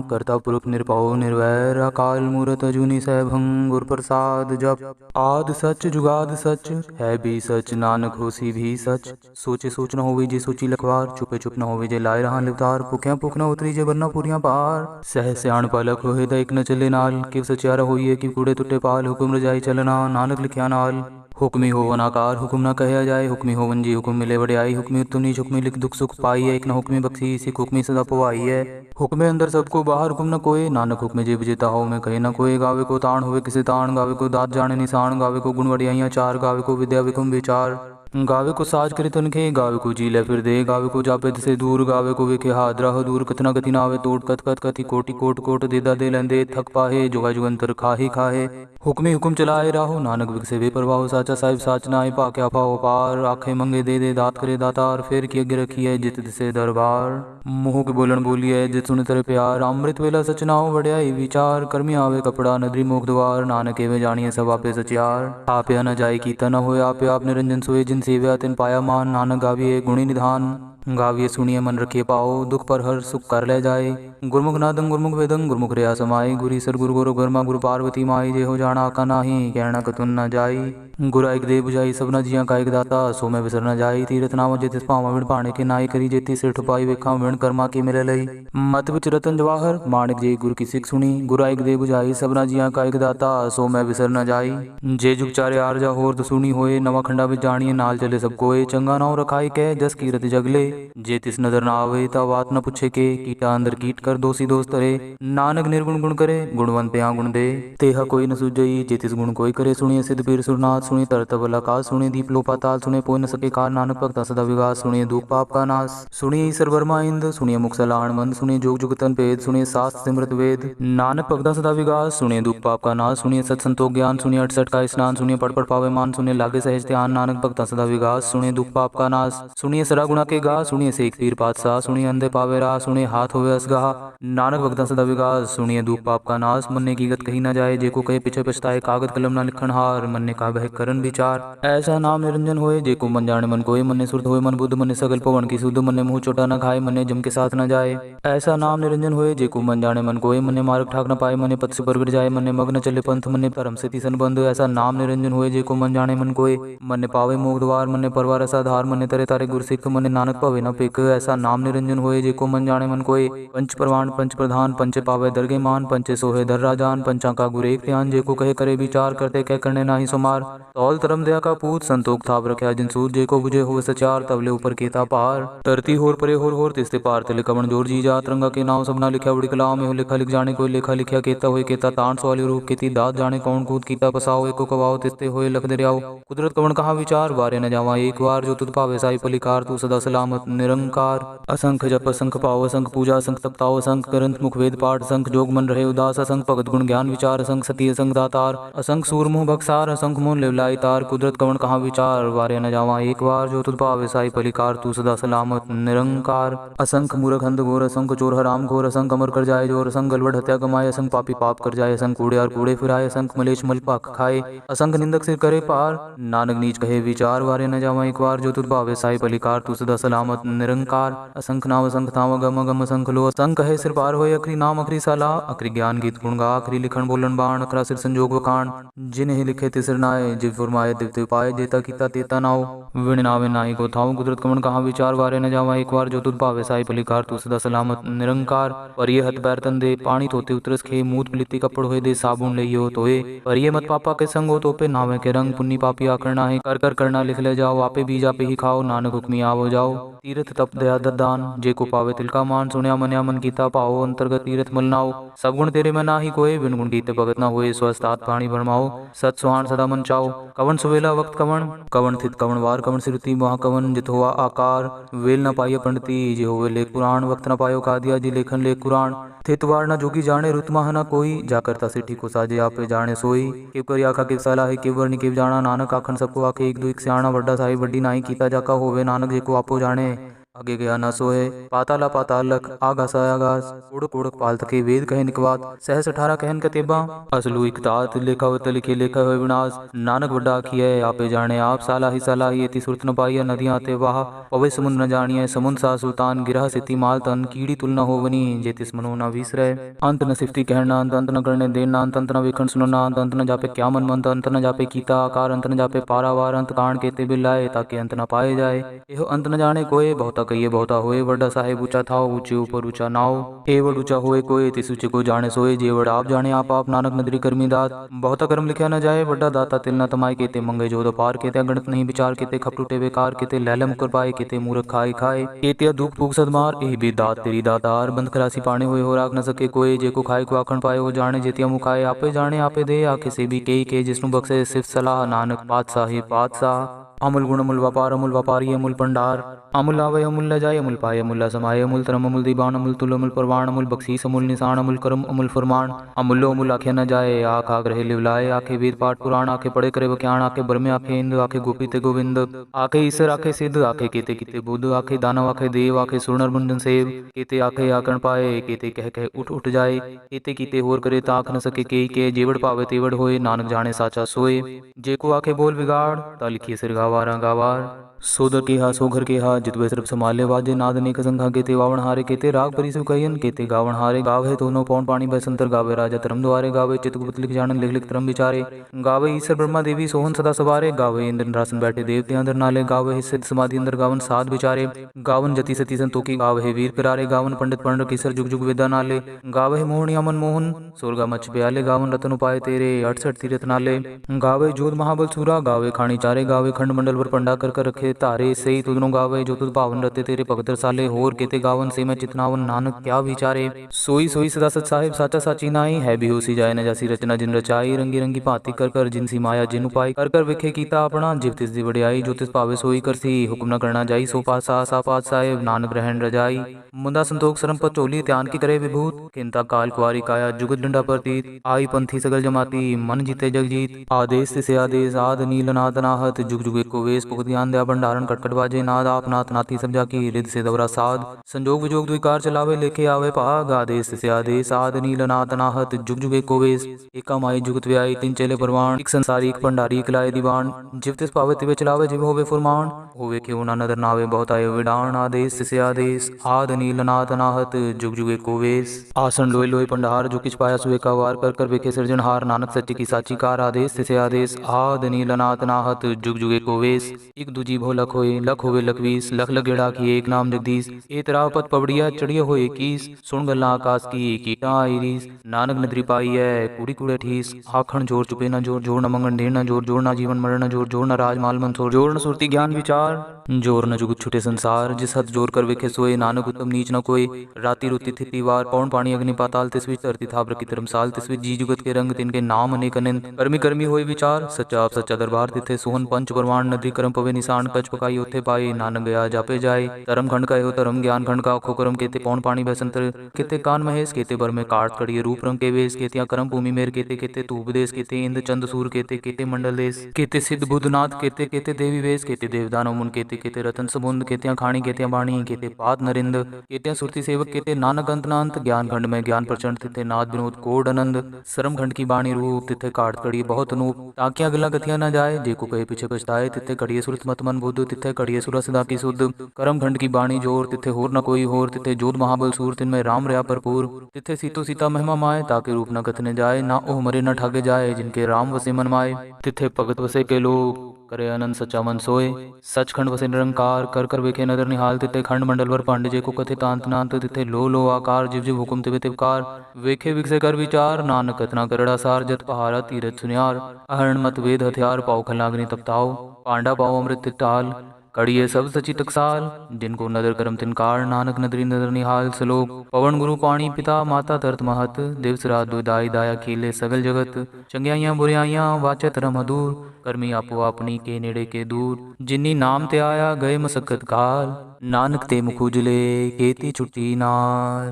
करता पुरख निरपौ निर्वैर अकाल मूरत अजूनी सैभं गुर प्रसाद जप। आद सच जुगाद सच है भी सच नानक होसी भी सच। सोचे सोच न होवे जे सोची लखवार छुपे चुप न होवे जे लाए रहा लिवतार। भुख्या भूख न उतरी जे बरना पूरियां पार। सह सियाण पलक होए द एक न चले नाल किव सचियारा होइए कि कूड़े टुटे पाल। हुक्म रजाई चलना नानक लिखिया नाल। हुक्मी होवन आकार हुक्म न कहया जाए। हुक्मी होवन जी हुक्म मिले वड्याई। हुक्मी उत्तम नीच हुक्मी लिख दुख सुख पाई है। एक न हुक्मी बख्शी सिख हुक्मी सदा पवाई है। हुक्मे अंदर सबको बाहर हुक्म न कोय नानक हुक्मे जे विजेता हो मैं कहे न कोय। गावे को ताण होवे किसे ताण गावे को दात जाने निशान। गावे को गुण वड्याइयां चार गावे को विद्या विकुम विचार। गावे को साज करे तनखे गावे को जी ले फिर दे। गावे को जापे से दूर गावे को विखे हादरा हो दूर। कतना गति ना आवे तोड़ कत कत कति कोटि कोट कोट देदा दे लेंदे थक पाहे। जुगा जुगंतर खाही खाहे हुक्मी हुक्म चलाए राहो नानक विकसे वे प्रभाव। साचा साहिब साच नाय पाक्या पाओ पार। आखे मंगे दे दे दात करे दातार। फेर की अगे रखी है जित दिसे दरबार। मुँह के बोलन बोली है जित सुन तेरे प्यार। अमृत वेला सच नाओ वड्याई विचार। कर्मी आवे कपड़ा नदरी मोख द्वार। नानक एवे जानिए सब आपे सचियार। आपया न जाय कीता न होय आपे आप निरंजन सोए। जिन सेव्या तिन पाया मान नानक गाविए गुणी निधान। गाविए सुनिए मन रखिए पाओ दुख पर हर सुख कर ले जाए। गुरमुख नादं गुरमुख वेदं गुरमुख रया समाई। गुरी सर गुरु गुरु गरमा गुरु पार्वती माई। जे हो जाना आका नाही कहना कतुन न जाई। गुरा एक दे बुझाई सबना जिया का एक दाता। सो मैं विसर न जाई तीरथ नाम जे तिस पावा विण पाणे के नाई। करी जेती सिर ठुपाई वेखा विण कर्मा के मिले लई। मत विच रतन जवाहर माणिक जे गुरु की सिख सुनी। गुरा एक दे बुझाई सबना जिया का एक दाता। सो मैं विसर न जाई। जे जुग चारे आरजा होर सुनी होए। नवा खंडा विच जानिए नाल चले सब कोय। चंगा नाव रखाई के जस कीरत जगले। जे तिस नदर न आवे ता बात न पूछे के। कीटा अंदर कीट कर दोषी दोष तरे। नानक निर्गुण गुण करे गुणवंत पे गुण दे। तेहा कोई न सुझई जे तिस गुण कोई करे। सुनिए सिद्ध पीर सुरनाथ सुनिए तरत बल आकाश। सुनिए दीप लो पाताल सुनिए पोय न सके कार। नानक भक्ता सदा विगास सुनिए दुख पाप का नाश। सुनिए ईसर वर्मा इंद सुनिए मुख सलाहण मंद। सुनिए जोग जुगतन भेद सुनिए शास्त्र सिमृत वेद। नानक भक्ता सदा विगास सुनिए दुख पाप का नाश। सुनिए सत संतोख ज्ञान सुनिए 68 का स्नान। सुनिए पढ़ पढ़ पावे मान सुनिए लागे सहज ध्यान। नानक भक्ता सदा विगास सुनिए दुख पाप का नाश। सुनिए सरा गुणा के गा सुनिए सेख पीर पातशाह। सुनिए अंधे पावे राह सुनिए हाथ होवे असगाह। नानक भक्ता सदा विगास सुनिए दुख पाप का नाश। मन्ने की गत कही न जाए जेको कहे पीछे पछताए। कागद कलम न लिखन हार मन्ने का बह करन विचार। ऐसा नाम निरंजन होए जेको मन जाने मन कोय। मन्ने सुरत होए मन बुद्ध मन्ने सकल पवन की सुध। मन्ने मुँह चोटा न खाए मन्ने जम के साथ न जाए। ऐसा नाम निरंजन होए जेको मन जाने मन कोय। मन्ने मार्ग ठाक न पाए मन्ने पथ से परगट जाए। मन्ने मग्न चले पंथ मन्ने धर्म से तीसन बंध। ऐसा नाम निरंजन होए जेको मन जाने मन कोय। मन्ने पावे मोक्ष द्वार मन्ने परवार असाधार। मन्ने तरे तारे गुर सिख मन्ने नानक पवे न पिक। ऐसा नाम निरंजन होए जेको मन जाने मन कोय। पंच प्रवाण पंच प्रधान पंचे पावे दरगे मान। पंचे सोहे धर राजान पंचा का गुर एक ध्यान। जेको कहे करे विचार करते कह करने नाही सुमार। तौल धर्म दया का पूत संतोख थाप रख्या जिन सूर। जेको बुझे हो सचार तबले ऊपर केता पार। तरती होर परे होर तिस्ते पार तिले कवन जोर जी जा। तिरंगा के नाम सबना लिखा बड़ी कलाम में हो लिखा लिख जाने कोई लेखा लिखा केता होए। केता ताण सवाली रूप केती दात जाने कौन कूद कीता पसाओ। एको कवाओ तिस्ते होए लख दरियाओ। कुदरत कवन कहा विचार बारे न जावा एक बार। जो तुद पावे साई पलिकार तू सदा सलामत निरंकार। असंख जप असंख पाओ असंख पूजा असंख तपताओ। असंख ग्रंथ मुख वेद पाठ असंख जोग मन रहे उदास। असंख भगत गुण ज्ञान विचार असंख सती असंख दातार। असंख सूर मुँह बक्सार असंख मोन लेवलाई तार। कुदरत कवन कहा विचार बारे न जावा एक बार। जो तुद पावे साई पलिकार तू सदा सलामत निरंकार। असंख मूर्ख अंध घोर असंख चोर हराम घोर। असंख अमर कर जाए जोर। असंख गलवड हत्या कमाए। असंख पापी पाप कर जाए। असंख कूड़े और कूड़े फिराए। असंख मलेच मल पाक खाए। असंख निंदक सिर करे पार। नानक नीच कहे विचार बारे न जावा एक बार। जो तुद पावे साई पलिकार तू सदा सलामत निरंकार। असंख नाम असंख थाम गम गम असंख लो। असंख कहे सिर पार होए अखरी नाम अखरी साला। अखरी ज्ञान गीत गुण गा अखरी लिखन बोलन बाण। अखरा सिर संजोग वखाण जिन्हें लिखे तिसर नाय। जिव फुरमाए दिव तिव पाए। जेता कीता तेता नाव विण नावे नाई को थाऊ। कुदरत कवन कहा विचार बारे न जावा एक बार। जो तुद पावे साई पलिकार तू सदा सलामत निरंकार। पर ये हथ पैर तन दे पानी धोते उतरस खे। मूत पलिति कपड़ होए दे साबुन लइयो तोए। पर ये मत पापा के संग हो तोपे नावे के रंग। पुन्नी पापी आकरना है कर कर करना लिख ले जाओ। आपे बीज आपे ही खाओ नानक हुक्मी आवो जाओ। तीर्थ तप दया ददान जेको पावे तिलका मान। सुनया मनया मन कीता पाओ अंतर्गत तीर्थ मलनाओ। सब गुण तेरे में नाही कोय बिन गुण कीते भगत न होए। स्वस्थ आत पाणी भरमाओ सत सुहान सदा मन चाओ। कवन सुवेला वक्त कवन कवन थित कवन वार। कवन सिरुति महा कवन जित हुआ आकार। वेल न पाइय पंडिती जे होवे लेख पुराण। वक्त न पायो कादिया जी लेखन लेख पुराण। थित वार न जोगी जाने रुत महा न कोई। जा करता सिठी को साजे आपे जाने सोई। किव करी आखा किव सलाह है किव वर्णि किव जाना। नानक आखन सबको आखे एक दो एक स्याणा। वड्डा साहिब वड्डी नाई कीता जाका होवे नानक जेको आपो जाने। आगे गया न सोए, पाताला पाताल लख, आगास आगास, उड़क उड़क पाल थके, वेद कहे निकवात, सहस 18 कहन कतेबा, असलू इकतात, लेखावत लिखे लेखा हुए विनाश, नानक बड़ा आखिए आपे जाने आप, साला ही एति सुरत न पाइया, नदियाँ आते वाह, पवे समुद्र न जानिए, समुद्र सा सुल्तान, गिरह सिति माल तन, कीड़ी तुल न होवनी, जेतिस मनो न विसरे, अंत न सिफती कहना, अंत न करने देना, अंत न वेखण सुनना, अंत न जापे क्या मन मंत, अंत न जापे कीता आकार, अंत न जापे पारावार, अंत कांड केते बिलाए, ताकि अंत न पाए जाए, एहो अंत न जाने कोई, बहुता कहिए बहुता होए, बड़ा साहेब ऊंचा था, ऊंचे ऊपर ऊंचा नाव, एवड ऊंचा होए कोई, तिस ऊंचे को जाने सोए, जेवड आप जाने आप नानक नदरी करमी दात, बहुता कर्म लिखा न जाए, बड़ा दाता तिल न तमाय, केते मंगे जोध पार, केते गणित नहीं विचार, केते खपटूटे बेकार, केते लैले मुकर पाए, केते मूर्ख खाए खाए, केते दुख भूख सदमार, एह भी दात तेरी दातार, बंद खलासी पाने हुए हो राख न सके कोई, जेको खाए को आखण पाए, वो जाने जेतिया मुखाए, आपे जाने आपे दे, आखे से भी के जिसनु बख्शे सिर्फ सलाह, नानक पातशाही पातशाह, अमुल गुण अमुल व्यापारी अमुल पंडार, अमुल आवे अमुल ल जाए, अमुल पाए अमुल समाये, अमुल तरम अमुल दीवान, अमुल तुल अमुल परवान, अमुल बख्शीस अमुल निशान, अमुल करम अमुल फरमान, अमुल्लो अमुल आखे न जाए, आख आग्रह लिवलाए, आखे वेद पाठ पुराण, आखे पढ़े करे बख्याण, आखे ब्रह्मे आखे इंद्र, आखे गोपी ते गोविंद, आखे ईश्वर आखे सिद्ध, आखे केते किते बुद्ध, आखे दानव आखे देव, आखे सुरनर मुंडन सेव, केते आखे आकण पाए, केते कह कह उठ जाए, केते कीते होर करे ताक न सके के जेवड़ पावे तेवड़ होए, नानक जाने साचा सोए, जेको आखे बोल बिगाड़, ता लिखिए सिर गावारा गावार, सोदर के हा सोघर के हा, जितवे सिर्फ संभाले वाजे, नाद नेक संघा, केते वावण हारे, केते राग परिसु कहियन, केते गावण हारे, गावे तो नो पौन पानी बसंतर, गावे राजा धर्म द्वारे, गावे चितगुप्त लिख जानन लिख लिख धर्म विचारे, गावे ईश्वर ब्रह्मा देवी सोहन सदा सवारे, गावे इंद्र रासन बैठे देवते अंदर नाले, गावे सिद्ध समाधि अंदर गावन साध विचारे, गावन जति सती संतोखी, गावे वीर पिरारे, गावन पंडित पंडित किसर जुग जुग वेदा नाले, गावे मोहन मन मोहन सुरगा मच प्याले, गावन रतन उपाय तेरे 68 तीरथ नाले, गावे जोध महाबल सूरा, गावे खानी चारे, गावे खंड मंडल पर पंडा कर रखे तारे, सही तुदनो गावे जो तुद पावन रते तेरे भगत साले, होर केते गावन से मैं चितनावन, नानक क्या विचारे, सोई सोई सदा सत साहिब साचा साची नाई, है भी होसी जाए न जासी रचना जिन रचाई, रंगी रंगी भांति कर जिनसी माया जिन उपाय, कर विखे कीता अपना, जिव तिस दी बड़ियाई, जो तिस पावे सोई करसी, हुक्म न करना जाई, सो पासा सा पात साहेब, नानक रहन रजाई, मुंदा संतोख सरम पर चोली, त्यान की करे विभूत, किंता काल कुआरी काया, जुगत डंडा प्रतीत, आई पंथी सगल जमाती, मन जीते जग जीत, आदेश से आदेश, आद नील नाद नाहत, जुग जुग एको वेश, पुख ध्यान दया भंडारण, कटकट बाजे नाद, आप नाथ नाथी सब जाकी, रिद से दवरा साध, संजोग विजोग द्विकार चलावे, लेके आवे भाग, आदेश से आदेश, आद नील नाद नाहत, जुग जुग एको वेश, एका माई जुगत व्याई, तीन चेले परवान, एक संसारी एक भंडारी एक लाए दीवान, जिव तिस पावे तिवे चलावे, जिव होवे फुरमान, होवे क्यों ना नदर नावे बहुत आये विडान, आदेश से आदेश, आद नील नाद नाहत, जुग जुग एको वेश, आसन लोय लोय पंडार, जो किछ पाया सुए का वार, कर विखे सृजनहार, नानक सच्ची की साची कार, आदेश से आदेश, आद नील नाद नाहत, जुग जुग एको वेश, एक दूजी भो लख होवे लखवीस, लख लगेड़ा की एक नाम जगदीश, ए तराव पत पवड़िया चढ़िया हो इक्कीस, सुन गल्ला आकाश की कीटा आईरीस, नानक नदरी पाई है कूड़ी कूड़े ठीस, आखण जोर चुपे न जोर, जोर न मंगन ढेर न जोर, जोर न जीवन मरण न जोर, जोर न राज माल मंसोर, जोर न सुरती ज्ञान विचार, जोर न जुगत छुटे संसार, जिस हद जोर कर विखे सोए, नानक उत्तम नीच न कोई, राति रुति थिति वार, पौन पानी अग्नि पाताल, तिसविच धरती थापर की धर्मसाल, तिसविच जी जुगत के रंग, तिनके नाम अनेक अनंत, कर्मी कर्मी होए विचार, सच्चा आप सच्चा दरबार, तिथे सोहन पंच परमाण, नदी करम पवे निशान, कच पकाई उथे पाई, नानक गया जापे जाए, धर्म खंड का एहो धर्म, ज्ञान खंड का अखो करम, केते पौन पानी बसंतर, केते कान महेश, केते बर में काट कड़िए रूप रंग के वेश, केतिया करम भूमि मेर, केते केते तू उपदेश, केते इंद्र चंद सूर, केते केते मंडल देश, केते सिद्ध बुद्धनाथ, केते केते देवी वेश, केते देवदानव मुन, केते केते रतन समुंद, केतिया खाणी केतिया बाणी, केते पाद नरिंद, केतिया सुरती सेवक, केते नानक अंत नांत, ज्ञान खंड में ज्ञान प्रचंड, तिथे नाद विनोद कोड आनंद, सरम खंड की बाणी रूप, तिथे काट कड़िए बहुत अनूप, ताकिया गला गथिया न जाए, जेको कहे पीछे पछताए, तिथे कड़िए सुरत मत मन बुद्ध, तिथे कड़िए सुर सदा की शुद्ध, करम खंड की बाणी जोर, तिथे होर न कोई होर, तिथे जोध महाबल सूर, तिनमें राम रया भरपूर, तिथे सीतो सीता महिमा माए, ताके रूप न कथने जाए, ना ओह मरे न ठागे जाए, जिनके राम वसे मन माए, तिथे भगत वसे के लोग, करे अनंत सच्चा मन सोए, सचखंड वसे निरंकार, कर वेखे नदर निहाल, तिथे खंड मंडल वर पांडे, जे को कथे तांत नांत, तिथे लो आकार, जिव जिव हुकुम तिवे तिवकार, वेखे विकसे कर विचार, नानक कथना करड़ा सार, जत पहारा तीरथ सुनियार, अहरण मत वेद हथियार, पाओ खलाग्नि तपताओ, पांडा पाओ अमृत टाल, कड़िए सब सची टकसाल, जिनको नदर करम तिनकार, नानक नदरी नदर निहाल, सलोक पवन गुरु पाणी पिता माता तरत महत, दिवस रात दुदाई दाया खेले सगल जगत, चंगियाइयां बुरियाइयां वाचे तरम अदूर, कर्मी आपो अपनी के नेड़े के दूर, जिन्नी नाम ते आया गए मसक्कत काल, नानक ते मुख उजले केती छुट्टी नाल।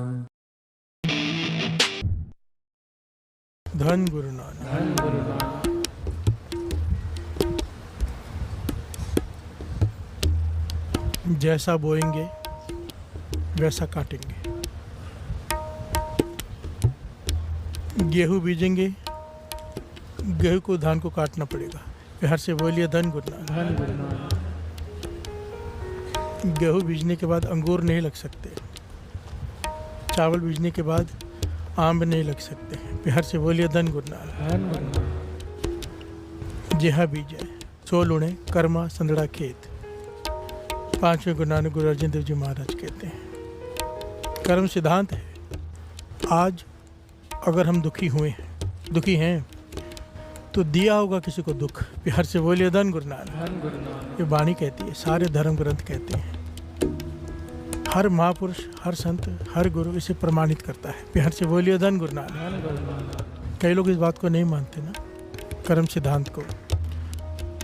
धन गुरु नानक। जैसा बोएंगे वैसा काटेंगे। गेहूँ बीजेंगे, गेहूँ को धान को काटना पड़ेगा। बिहार से बोलिए धन गुरु नानक। धन गुरु नानक। गेहूँ बीजने के बाद अंगूर नहीं लग सकते, चावल बीजने के बाद आम नहीं लग सकते। बिहार से बोलिए धन गुरु नानक। धन गुरु नानक। जेहा बीजे सोल उड़े कर्मा संदड़ा खेत। पांचवें गुरु नानक गुरु अर्जन देव जी महाराज कहते हैं कर्म सिद्धांत है। आज अगर हम दुखी हैं तो दिया होगा किसी को दुख। बिहार से बोलिए धन गुरु नानक। धन गुरु नानक। ये वाणी कहती है, सारे धर्म ग्रंथ कहते हैं, हर महापुरुष, हर संत, हर गुरु इसे प्रमाणित करता है। बिहार से बोलिए धन गुरु नानक। धन गुरु नानक। कई लोग इस बात को नहीं मानते ना, कर्म सिद्धांत को,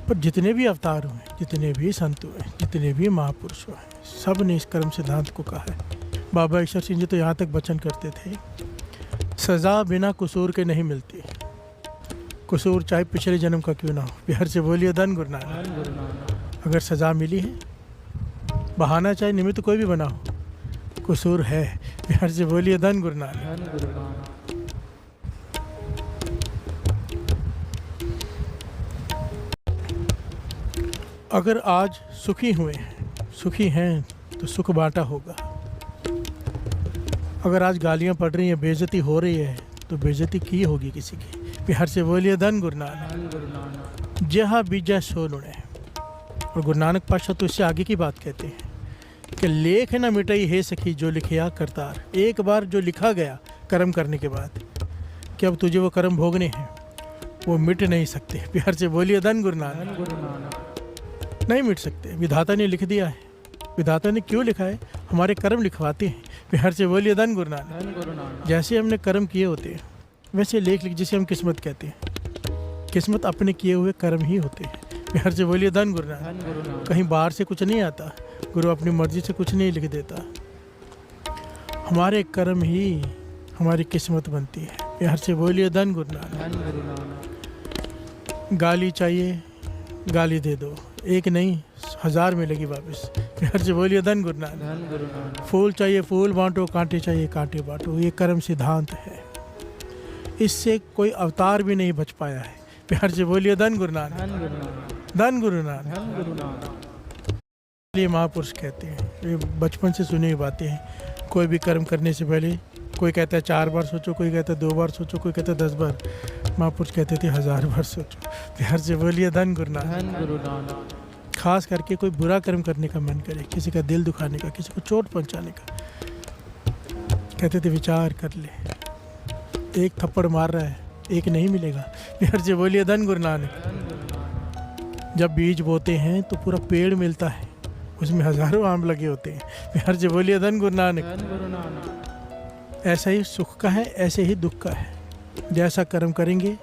पर जितने भी अवतार हुए, जितने भी संत हुए, जितने भी महापुरुष हुए, सब ने इस कर्म सिद्धांत को कहा है। बाबा ईश्वर सिंह जी तो यहाँ तक वचन करते थे, सज़ा बिना कसूर के नहीं मिलती, कसूर चाहे पिछले जन्म का क्यों ना हो। बिहार से बोलिए धन गुरु नानक। धन गुरु नानक। अगर सज़ा मिली है, बहाना चाहे निमित्त कोई भी बना हो, कसूर है। बिहार से बोलिए धन गुरु नानक। धन गुरु नानक। अगर आज सुखी हैं तो सुख बांटा होगा। अगर आज गालियाँ पड़ रही हैं, बेइज्जती हो रही है, तो बेइज्जती की होगी किसी की। बिहार से बोलिए धन गुरु नानक। धन गुरु नानक। जहाँ बीजा सो लुणे। और गुरु नानक पातशाह तो इससे आगे की बात कहते हैं कि लेख न मिटाई है सखी जो लिखिया करतार। एक बार जो लिखा गया कर्म करने के बाद कि अब तुझे वो कर्म भोगने हैं, वो मिट नहीं सकते। बिहार से बोलिए धन गुरु नानक। धन गुरु नानक। नहीं मिट सकते, विधाता ने लिख दिया है। विधाता ने क्यों लिखा है? हमारे कर्म लिखवाते हैं। बिहार से बोलिए धन गुरु नानक। धन गुरु नानक। जैसे हमने कर्म किए होते हैं वैसे लेख जिसे हम किस्मत कहते हैं, किस्मत अपने किए हुए कर्म ही होते हैं। बिहार से बोलिए धन गुरु नानक। धन गुरु नानक। कहीं बाहर से कुछ नहीं आता, गुरु अपनी मर्जी से कुछ नहीं लिख देता। हमारे कर्म ही हमारी किस्मत बनती है। बिहार से बोलिए धन गुरु नानक। धन गुरु नानक। गाली चाहिए, गाली दे दो, एक नहीं 1000 मिलेगी वापस। बिहार से बोलिए धन गुरु नानक। धन गुरु नानक। फूल चाहिए फूल बांटो, कांटे चाहिए कांटे बांटो। ये कर्म सिद्धांत है, इससे कोई अवतार भी नहीं बच पाया है। बिहार से बोलिए धन गुरु नानक। धन गुरु नानक। धन गुरु नानक। धन गुरु नानक। ये महापुरुष कहते हैं, ये बचपन से सुनी हुई बातें हैं। कोई भी कर्म करने से पहले कोई कहता है 4 बार सोचो, कोई कहता है 2 बार सोचो, कोई कहता है 10 बार। महापुरुष कहते थे 1000 बार सोचो। बिहार से बोलिए धन गुरु नानक। धन गुरु नानक। खास करके कोई बुरा कर्म करने का मन करे, किसी का दिल दुखाने का, किसी को चोट पहुंचाने का, कहते थे विचार कर ले, एक थप्पड़ मार रहा है, एक नहीं मिलेगा। बिहार से बोलिए धन गुरु नानक। जब बीज बोते हैं तो पूरा पेड़ मिलता है, उसमें हजारों आम लगे होते हैं। बिहार से बोलिए धन गुरु नानक। धन गुरु नानक। ऐसा ही सुख का है, ऐसे ही दुख का है। जैसा कर्म करेंगे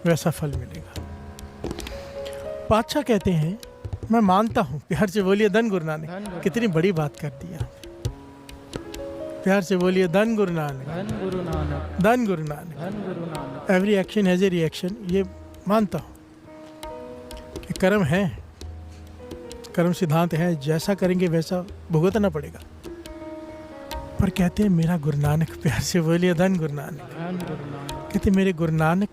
वैसा फल मिलेगा। पातशाह कहते हैं मैं मानता हूँ। बिहार से बोलिए धन गुरु नानक। कितनी बड़ी बात कर दी आप। प्यार से बोलिए धन गुरु नानक। धन गुरु नानक। धन गुरु नानक। धन Guru Nanak. Every action has a reaction. ये मानता हूँ कि कर्म है, कर्म सिद्धांत है, जैसा करेंगे वैसा भुगतना पड़ेगा। पर कहते हैं मेरा गुरु नानक। प्यार से बोलिए धन गुरु नानक। धन गुरु नानक। कहते मेरे गुरु नानक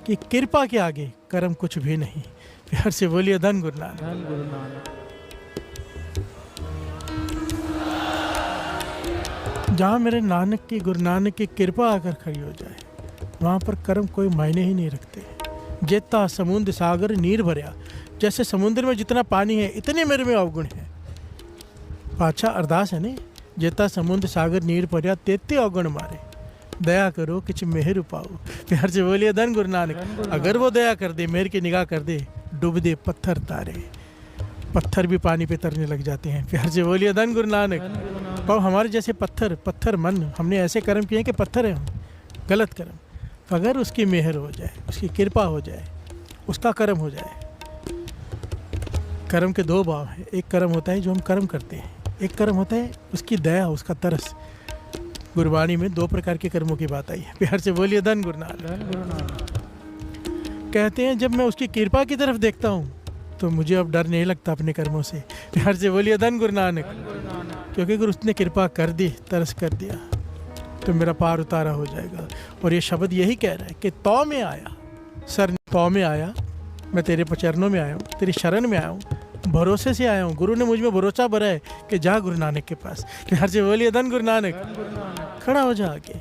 की कृपा के आगे कर्म कुछ भी नहीं। प्यार से बोलिए धन गुरु नानक। धन गुरु नानक। जहाँ मेरे नानक की, गुरु नानक की कृपा आकर खड़ी हो जाए, वहाँ पर कर्म कोई मायने ही नहीं रखते। जेता समुद्र सागर नीर भरिया। जैसे समुद्र में जितना पानी है इतने मेरे में अवगुण है। पाछा अरदास है ने, जेता समुद्र सागर नीर भरिया तेते अवगुण मारे, दया करो किछ मेहर पाओ। प्यार से बोलिए धन गुरु नानक। अगर वो दया कर दे, मेहर की निगाह कर दे, डूब दे पत्थर तारे, पत्थर भी पानी पे तरने लग जाते हैं। प्यार से बोलिए धन गुरु नानक। और हमारे जैसे पत्थर मन, हमने ऐसे कर्म किए कि पत्थर है हम, गलत कर्म, अगर उसकी मेहर हो जाए, उसकी कृपा हो जाए, उसका कर्म हो जाए। कर्म के 2 भाव हैं। एक कर्म होता है जो हम कर्म करते हैं, एक कर्म होता है उसकी दया, उसका तरस। गुरबाणी में 2 प्रकार के कर्मों की बात आई है। प्यार से बोलिए धन गुरु नानक। धन गुरु नानक। कहते हैं जब मैं उसकी कृपा की तरफ देखता हूँ तो मुझे अब डर नहीं लगता अपने कर्मों से। प्यार से बोलिए धन गुरु नानक। क्योंकि अगर उसने कृपा कर दी, तरस कर दिया, तो मेरा पार उतारा हो जाएगा। और ये शब्द यही कह रहा है कि तौ में आया, सर तौ में आया, मैं तेरे चरणों में आया हूँ, तेरी शरण में आया हूँ, भरोसे से आया हूँ। गुरु ने मुझ में भरोसा भरा है कि जा गुरु नानक के पास। प्यार से बोलिए धन गुरु नानक। खड़ा हो जा आके,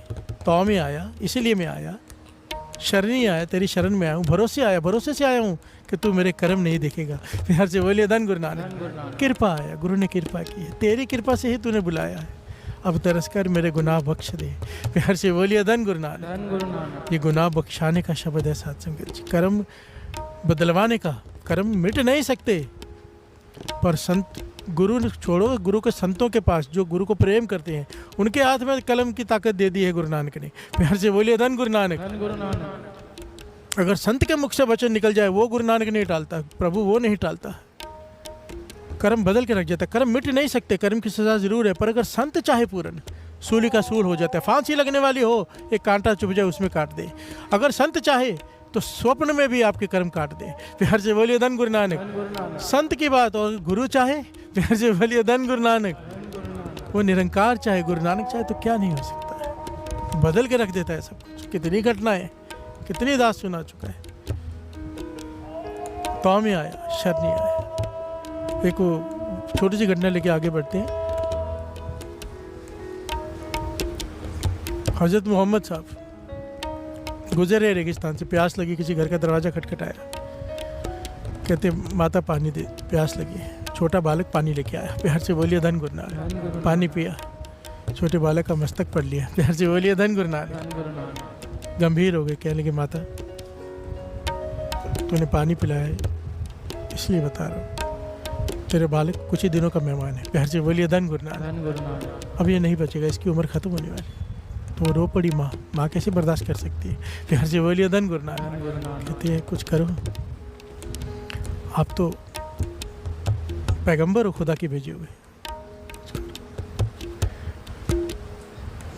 तौ में आया इसलिए मैं आया, शरणी आया, तेरी शरण में आया हूँ, भरोसे से आया हूँ कि तू मेरे कर्म नहीं देखेगा। प्यार से बोलिए धन गुरु नानक। कृपा आया, गुरु ने कृपा की है, तेरी कृपा से ही तूने बुलाया है, अब तरस कर मेरे गुनाह बख्श दे। प्यार से बोलिए धन गुरु नानक। ये गुनाह बख्शाने का शब्द है साथ संगत जी, कर्म बदलवाने का। कर्म मिट नहीं सकते, पर संत गुरु छोड़ो, गुरु के संतों के पास जो गुरु को प्रेम करते हैं, उनके हाथ में कलम की ताकत दे दी है गुरु नानक ने। प्यार से बोलिए धन गुरु नानक। अगर संत के मुख से वचन निकल जाए, वो गुरु नानक नहीं टालता, प्रभु वो नहीं टालता, कर्म बदल के रख जाता है। कर्म मिट नहीं सकते, कर्म की सजा जरूर है, पर अगर संत चाहे पूर्ण, सूली का सूल हो जाता है। फांसी लगने वाली हो, एक कांटा चुभ जाए उसमें काट दे। अगर संत चाहे तो स्वप्न में भी आपके कर्म काट दे। प्यार से बोलिए धन गुरु नानक। संत की बात, और गुरु चाहे, प्यार से बोलिए धन गुरु नानक। वो निरंकार चाहे, गुरु नानक चाहे तो क्या नहीं हो सकता है, बदल के रख देता है सब कुछ। कितनी घटनाएं, कितनी दास सुना चुका है। तौ में आया, शरणी आया। एक वो छोटी सी घटना लेके आगे बढ़ते हैं। हजरत मोहम्मद साहब गुजरे रेगिस्तान से, प्यास लगी, किसी घर का दरवाज़ा खटखटाया, कहते माता पानी दे, प्यास लगी है। छोटा बालक पानी लेके आया। प्यार से बोलिए धन गुरु नानक। पानी पिया, छोटे बालक का मस्तक पढ़ लिया। प्यार से बोलिए धन गुरु नानक। गंभीर हो गए, कहने लगे माता तूने पानी पिलाया है इसलिए बता रहा हूँ, तेरे बालक कुछ ही दिनों का मेहमान है। प्यार से बोलिए धन गुरु नानक। अब ये नहीं बचेगा, इसकी उम्र खत्म होने वाली। तो रो पड़ी माँ, माँ कैसे बर्दाश्त कर सकती है। प्यार से बोलिए धन गुरु नानक। कहती है कुछ करो, आप तो पैगंबर हो खुदा के भेजे हुए।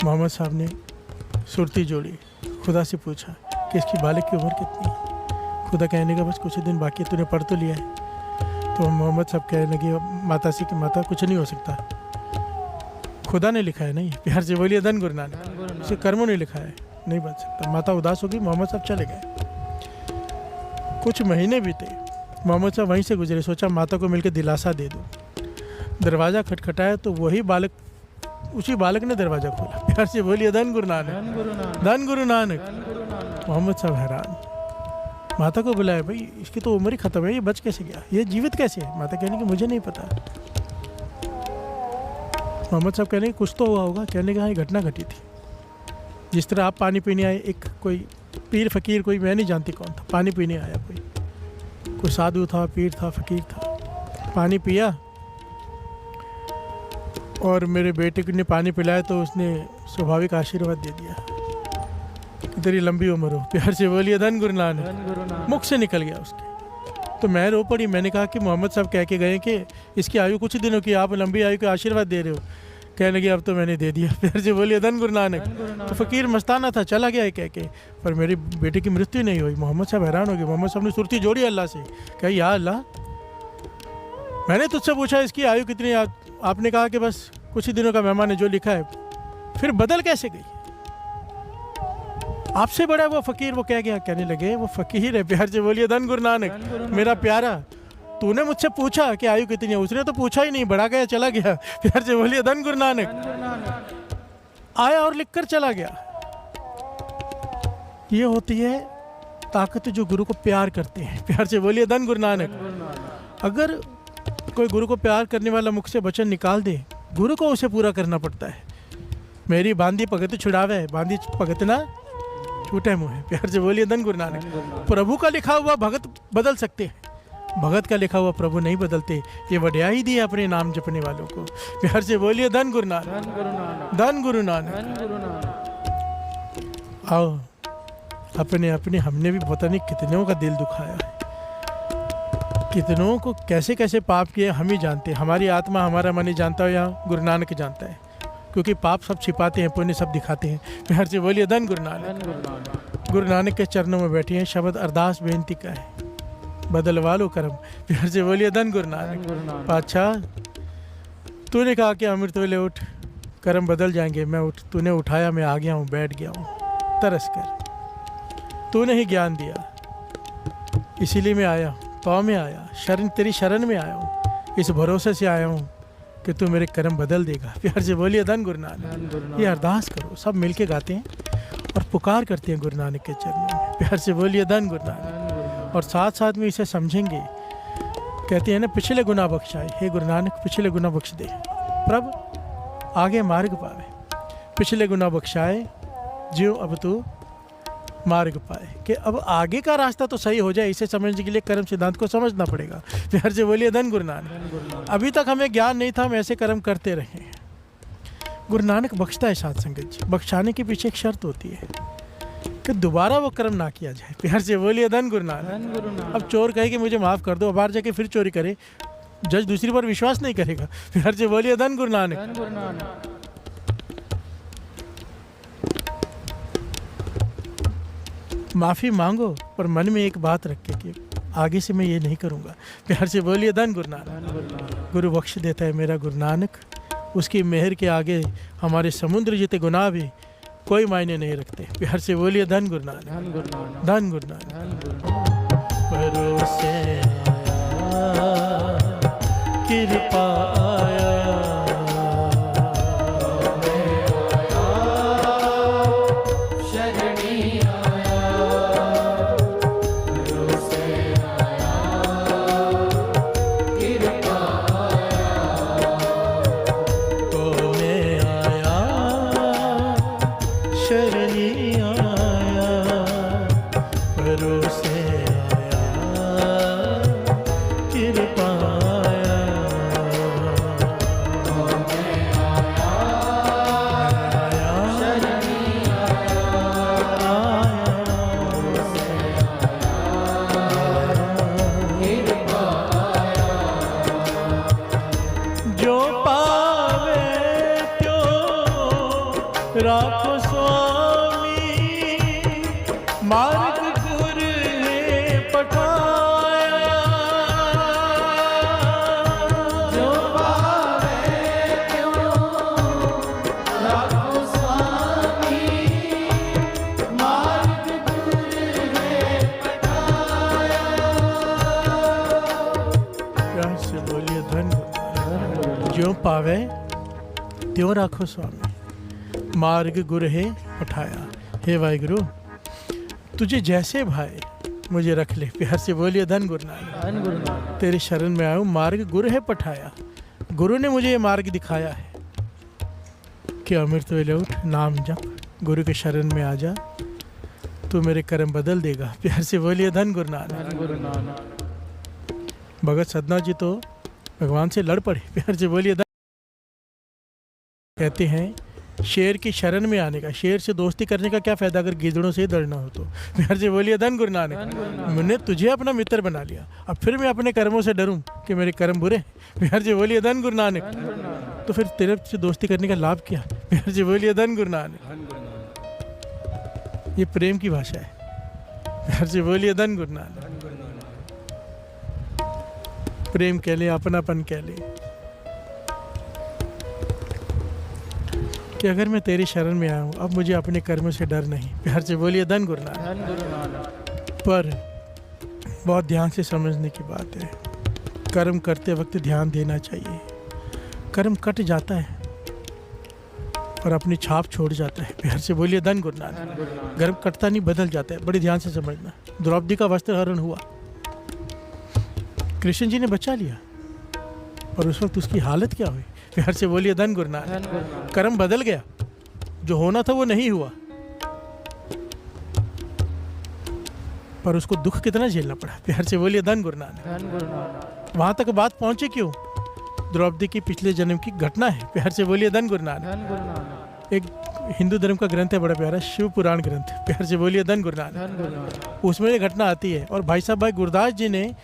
मोहम्मद साहब ने सुरती जोड़ी, खुदा से पूछा कि इसकी बालक की उम्र कितनी है। खुदा कहने का बस कुछ ही दिन बाकी है, तूने पढ़ तो लिया है। तो मोहम्मद साहब कहने लगे माता से कि माता कुछ नहीं हो सकता, खुदा ने लिखा है। नहीं, प्यार से बोलिए धन गुरु नानक। उसे कर्मों ने लिखा है, नहीं बच सकता। माता उदास होगी, मोहम्मद साहब चले गए। कुछ महीने बीते, मोहम्मद साहब वहीं से गुजरे, सोचा माता को मिलकर दिलासा दे दूं। दरवाज़ा खटखटाया तो वही बालक, उसी बालक ने दरवाज़ा खोला। प्यार से बोलिए धन गुरु नानक। धन गुरु नानक। मोहम्मद साहब हैरान, माता को बुलाया, भाई इसकी तो उम्र ही खत्म है, ये बच कैसे गया, ये जीवित कैसे है। माता कहने की मुझे नहीं पता। मोहम्मद साहब कहने कुछ तो हुआ होगा। कहने का हाँ, ये घटना घटी थी। जिस तरह आप पानी पीने आए, एक कोई पीर फकीर, कोई मैं नहीं जानती कौन था, पानी पीने आया, कोई साधु था, पीर था, फकीर था। पानी पिया और मेरे बेटे ने पानी पिलाया तो उसने स्वाभाविक आशीर्वाद दे दिया, तेरी लंबी उम्र हो। प्यार से बोलिए धन गुरु नानक। मुख से निकल गया उसके। तो मैं रो पड़ी। मैंने कहा कि मोहम्मद साहब कह के गए कि इसकी आयु कुछ दिनों की, आप लंबी आयु का आशीर्वाद दे रहे हो। कहने लगे अब तो मैंने दे दिया। प्यार से बोलिए धन गुरु नानक। तो फ़कीर मस्ताना था, चला गया कह के, पर मेरी बेटे की मृत्यु नहीं हुई। मोहम्मद साहब हैरान हो गए। मोहम्मद साहब ने सुरती जोड़ी अल्लाह से, कहा या अल्लाह, मैंने तुझसे पूछा इसकी आयु कितनी, आपने कहा कि बस कुछ ही दिनों का मेहमान है, जो लिखा है, फिर बदल कैसे गई। आपसे बड़ा वो फ़कीर, वो कह गया। कहने लगे वो फ़कीर है। प्यार से बोलिए धन गुरु नानक। मेरा प्यारा, तूने मुझसे पूछा कि आयु कितनी है, उसने तो पूछा ही नहीं, बढ़ा गया, चला गया। प्यार से बोलिए धन गुरु नानक। आया और लिखकर चला गया। ये होती है ताकत जो गुरु को प्यार करते हैं। प्यार से बोलिए धन गुरु नानक। अगर कोई गुरु को प्यार करने वाला मुख से वचन निकाल दे, गुरु को उसे पूरा करना पड़ता है। मेरी बांधी भगत छुड़ावे, बांधी भगत ना छूटे मुँह है। प्यार से बोलिए धन गुरु नानक। प्रभु का लिखा हुआ भगत बदल सकते हैं, भगत का लिखा हुआ प्रभु नहीं बदलते। ये वड्याई दी है अपने नाम जपने वालों को। प्यार से बोलिए धन गुरु नानक। धन गुरु नानक। आओ अपने अपने, हमने भी पता नहीं कितनों का दिल दुखाया है, कितनों को कैसे कैसे पाप किए हम ही जानते हैं। हमारी आत्मा, हमारा मन ही जानता है, या गुरु नानक जानता है, क्योंकि पाप सब छिपाते हैं, पुण्य सब दिखाते हैं। प्यार से बोलिए धन गुरु नानक। गुरु नानक के चरणों में बैठे हैं। शब्द अरदास बेनती का है, बदलवा लो कर्म। प्यार से बोलिए धन गुरु नानक। गुरु नानक। पातशाह, तूने कहा कि अमृत वेले उठ, कर्म बदल जाएंगे। मैं तूने उठाया, मैं आ गया हूँ, बैठ गया हूँ तरस कर। तूने ही ज्ञान दिया, इसीलिए मैं आया हूँ, पाँव में आया, शरण तेरी शरण में आया हूँ, इस भरोसे से आया हूँ कि तू मेरे कर्म बदल देगा। प्यार से बोलिए धन गुरु नानक। ये अरदास करो, सब मिलके गाते हैं और पुकार करते हैं गुरु नानक के चरणों में। प्यार से बोलिए धन गुरु नानक। और साथ साथ में इसे समझेंगे, कहते हैं ना, पिछले गुनाह बख्शाए। हे गुरु नानक, पिछले गुनाह बख्श दे, प्रभ आगे मार्ग पावे। पिछले गुनाह बख्शाए, जो अब तू मार्ग पाए, कि अब आगे का रास्ता तो सही हो जाए। इसे समझने के लिए कर्म सिद्धांत को समझना पड़ेगा। प्यार से बोलिए धन गुरु नानक। अभी तक हमें ज्ञान नहीं था, हम ऐसे कर्म करते रहे। गुरु नानक बख्शता है साथ संगत जी। बख्शाने के पीछे एक शर्त होती है कि दोबारा वो कर्म ना किया जाए। प्यार से बोलिए धन गुरु नानक। अब चोर कहे कि मुझे माफ़ कर दो, बाहर जाके फिर चोरी करे, जज दूसरी बार विश्वास नहीं करेगा। प्यार से बोलिए धन गुरु नानक। माफ़ी मांगो, पर मन में एक बात रखे कि आगे से मैं ये नहीं करूँगा। प्यार से बोलिए धन गुरु नानक। गुरु बख्श देता है मेरा गुरु नानक। उसकी मेहर के आगे हमारे समुद्र जितने गुनाह भी कोई मायने नहीं रखते। प्यार से बोलिए धन गुरु नानक। धन गुरु नानक। भरोसे आया, कृपा आया, राखो स्वामी, मार्ग गुर ने पठाया। जो पावे क्यों राखो स्वामी, मार्ग गुर ने पठाया। प्यार से बोलिए धन। जो पावे त्यों राखो स्वामी, मार्ग गुर है उठाया। हे वाहिगुरु, तुझे जैसे भाई मुझे रख ले। प्यार से बोलिए धन गुरु नानक। तेरे शरण में आया हूँ, मार्ग गुरु है पठाया। गुरु ने मुझे ये मार्ग दिखाया है कि अमृत वेले उठ, नाम जप, गुरु के शरण में आ जा, तू मेरे कर्म बदल देगा। प्यार से बोलिए धन गुरु नानक। भगत सदना जी तो भगवान से लड़ पड़े। प्यार से बोलिए धन। कहते हैं शेर की शरण में आने का, शेर से दोस्ती करने का क्या फ़ायदा अगर गीदड़ों से लड़ना हो तो। प्यार से बोलिए धन गुरु नानक। मैंने तुझे अपना मित्र बना लिया, अब फिर मैं अपने कर्मों से डरूं कि मेरे कर्म बुरे। प्यार से बोलिए धन गुरु नानक। तो फिर तेरे से दोस्ती करने का लाभ क्या। प्यार से बोलिए धन गुरु नानक। ये प्रेम की भाषा है। प्यार से बोलिए धन गुरु नानक। प्रेम कह ले, अपनापन कह ले कि अगर मैं तेरी शरण में आया हूँ, अब मुझे अपने कर्मों से डर नहीं। प्यार से बोलिए धन गुरु नानक। पर बहुत ध्यान से समझने की बात है, कर्म करते वक्त ध्यान देना चाहिए। कर्म कट जाता है और अपनी छाप छोड़ जाता है। प्यार से बोलिए धन गुरु नानक। कर्म कटता नहीं, बदल जाता है। बड़े ध्यान से समझना। द्रौपदी का वस्त्र हरण हुआ, कृष्ण जी ने बचा लिया, और उस वक्त उसकी हालत क्या हुई। प्यार से बोलिए धन गुरु नानक। कर्म बदल गया, जो होना था वो नहीं हुआ, पर उसको दुख कितना झेलना पड़ा। प्यार से बोलिए धन गुरु नानक। वहां तक बात पहुंचे क्यों। द्रौपदी की पिछले जन्म की घटना है। प्यार से बोलिए धन गुरु नानक। एक हिंदू धर्म का ग्रंथ है बड़ा प्यारा, शिव पुराण ग्रंथ। प्यार से बोलिए धन गुरु नानक। उसमें ये घटना आती है, और भाई साहब भाई गुरदास जी ने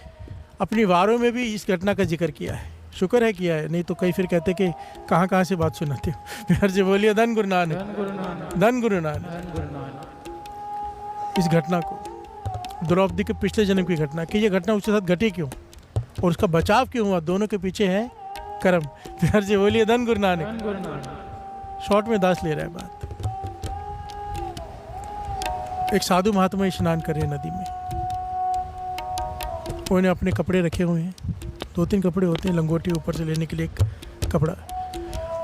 अपनी वारों में भी इस घटना का जिक्र किया है। शुक्र है किया है, नहीं तो कई फिर कहते कि कहाँ कहाँ से बात सुनाते हो। प्यार से बोलिए धन गुरु नानक। धन गुरु नानक। इस घटना को द्रौपदी के पिछले जन्म की घटना कि ये घटना उसके साथ घटी क्यों और उसका बचाव क्यों हुआ, दोनों के पीछे है कर्म। प्यार से बोलिए धन गुरु नानक। धन गुरु नानक। शॉर्ट में दास ले रहा है बात। एक साधु महात्मा स्नान कर रहे हैं नदी में। उन्होंने अपने कपड़े रखे हुए हैं, 2-3 कपड़े होते हैं, लंगोटी ऊपर से लेने के लिए एक कपड़ा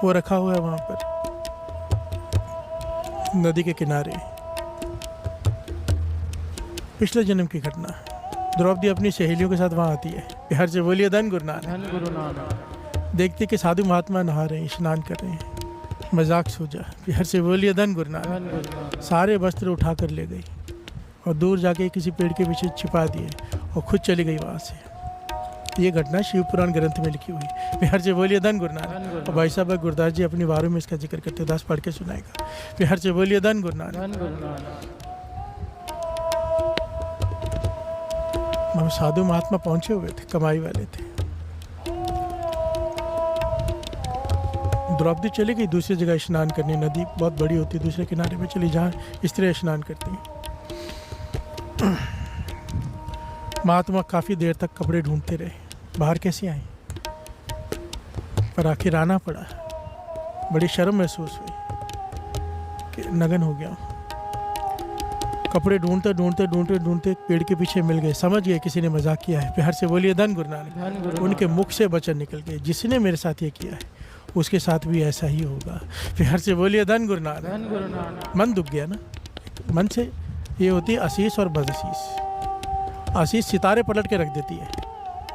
वो रखा हुआ है वहाँ पर नदी के किनारे। पिछले जन्म की घटना, द्रौपदी अपनी सहेलियों के साथ वहाँ आती है। प्यार से बोलिए धन गुरु नानक। धन गुरु नानक। देखते कि साधु महात्मा नहा रहे हैं, स्नान कर रहे हैं, मजाक सूझा। प्यार से बोलिए धन गुरु नानक। धन गुरु नानक। सारे वस्त्र उठा कर ले गई और दूर जाके किसी पेड़ के पीछे छिपा दिए और खुद चली गई वहाँ से। ये घटना शिव पुराण ग्रंथ में लिखी हुई। प्यार से बोलिए धन गुरु नानक। और भाई साहब गुरदास जी अपनी वारों में इसका जिक्र करते, दास पढ़ के सुनाएगा। प्यार से बोलिए धन गुरु नानक। धन गुरु नानक। हम साधु महात्मा पहुंचे हुए थे, कमाई वाले थे। द्रौपदी चली गई दूसरी जगह स्नान करने। नदी बहुत बड़ी होती है, दूसरे किनारे पे चली जहाँ स्त्रियाँ स्नान करती हैं। महात्मा काफ़ी देर तक कपड़े ढूंढते रहे, बाहर कैसे आए, पर आखिर आना पड़ा। बड़ी शर्म महसूस हुई कि नगन हो गया। कपड़े ढूंढते ढूंढते ढूंढते ढूंढते पेड़ के पीछे मिल गए। समझ गए किसी ने मजाक किया है। प्यार से बोलिए धन गुरु नानक। धन गुरु उनके मुख से वचन निकल गए, जिसने मेरे साथ ये किया है उसके साथ भी ऐसा ही होगा। प्यार से बोलिए धन गुरु नानक। धन गुरु नानक। मन दुख गया ना। मन से ये होती है आशीष और बदआशीष। आशीष सितारे पलट के रख देती है,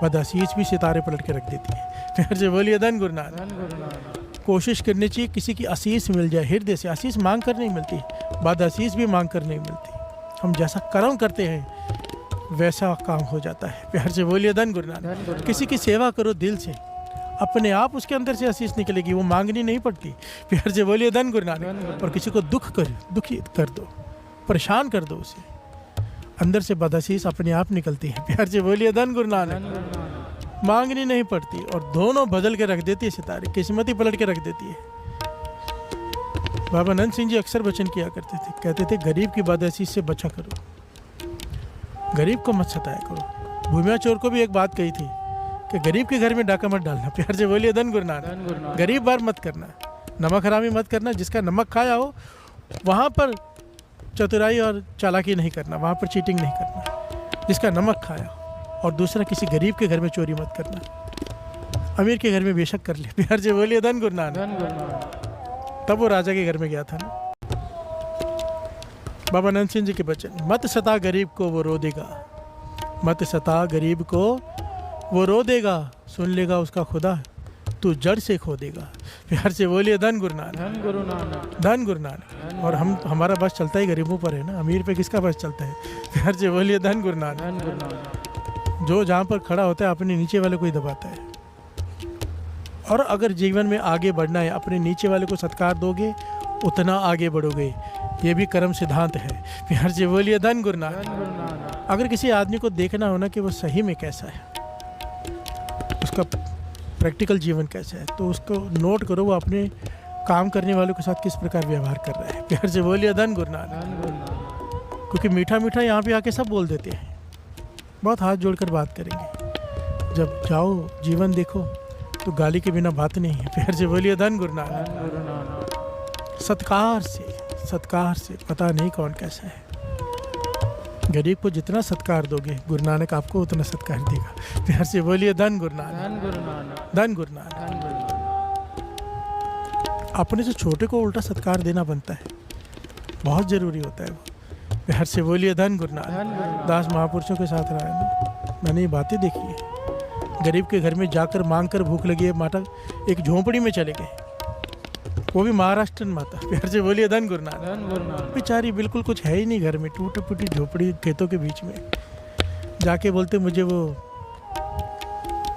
बदआशीष भी सितारे पलट के रख देती है। प्यार से बोलिए धन गुरु नानक। धन गुरु नानक। कोशिश करनी चाहिए किसी की आशीष मिल जाए हृदय से। आशीष मांग कर नहीं मिलती, बदआशीष भी मांग कर नहीं मिलती। हम जैसा कर्म करते हैं वैसा काम हो जाता है। प्यार से बोलिए धन गुरु नानक। धन गुरु किसी की सेवा करो दिल से, अपने आप उसके अंदर से आशीष निकलेगी, वो मांगनी नहीं पड़ती। प्यार से बोलिए धन गुरु नानक। और किसी को दुखी कर दो, परेशान कर दो उसे, अंदर से बदआशीष अपने आप निकलती है। प्यार से बोलिए धन गुरु धन नानक। गुरु नानक। मांगनी नहीं पड़ती और दोनों बदल के रख देती है सितारे, किस्मत ही पलट के रख देती है। बाबा नंद सिंह जी अक्सर वचन किया करते थे, कहते थे गरीब की बदआशीष से बचा करो, गरीब को मत सताया करो। भूमिया चोर को भी एक बात कही थी कि गरीब के घर में डाका मत डालना। प्यार से बोलिए धन गुरु नानक। धन गुरु नानक। गरीब बार मत करना, नमक हरामी मत करना। जिसका नमक खाया हो वहाँ पर चतुराई और चालाकी नहीं करना, वहाँ पर चीटिंग नहीं करना। जिसका नमक खाया हो। और दूसरा, किसी गरीब के घर में चोरी मत करना। अमीर के घर में बेशक कर ले। प्यार से बोलिए धन गुरु नानक। धन गुरु नानक। तब वो राजा के घर में गया था ना। बाबा नंद सिंह जी के वचन, मत सता गरीब को वो रो देगा, मत सता गरीब को वो रो देगा, सुन लेगा उसका खुदा, तू जड़ से खो देगा। प्यार से बोलिए धन गुरु नानक। धन गुरु नानक। धन गुरु नानक। और हमारा बस चलता ही गरीबों पर है ना, अमीर पे किसका बस चलता है। प्यार से बोलिए धन गुरु नानक। धन गुरु नानक। जो जहाँ पर खड़ा होता है अपने नीचे वाले को ही दबाता है। और अगर जीवन में आगे बढ़ना है, अपने नीचे वाले को सत्कार दोगे उतना आगे बढ़ोगे। ये भी कर्म सिद्धांत है। प्यार से बोलिए धन गुरु नानक। धन गुरु नानक। अगर किसी आदमी को देखना हो ना कि वो सही में कैसा है, उसका प्रैक्टिकल जीवन कैसा है, तो उसको नोट करो वो अपने काम करने वालों के साथ किस प्रकार व्यवहार कर रहा है। प्यार से बोलिए धन गुरु नानक। धन गुरु नानक। क्योंकि मीठा मीठा यहाँ पे आके सब बोल देते हैं, बहुत हाथ जोड़कर बात करेंगे। जब जाओ जीवन देखो तो गाली के बिना बात नहीं है। प्यार से बोलिए धन गुरु नानक। धन गुरु नानक। सत्कार से पता नहीं कौन कैसा है। गरीब को जितना सत्कार दोगे गुरु नानक आपको उतना सत्कार देगा। प्यार से बोलिए धन गुरु नानक। धन गुरु नानक। धन गुरु नानक। धन गुरु नानक। अपने से छोटे को उल्टा सत्कार देना बनता है, बहुत जरूरी होता है वो। प्यार से बोलिए धन गुरु नानक। धन गुरु नानक। दास महापुरुषों के साथ रहा है ना, मैंने ये बातें देखी है। गरीब के घर में जाकर मांग कर भूख लगी है, माता एक झोंपड़ी में चले गए, वो भी महाराष्ट्र माता। प्यार से बोलिए धन गुरु नानक। धन गुरु नानक। बेचारी बिल्कुल कुछ है ही नहीं घर में, टूटी फूटी झोपड़ी खेतों के बीच में। जाके बोलते मुझे वो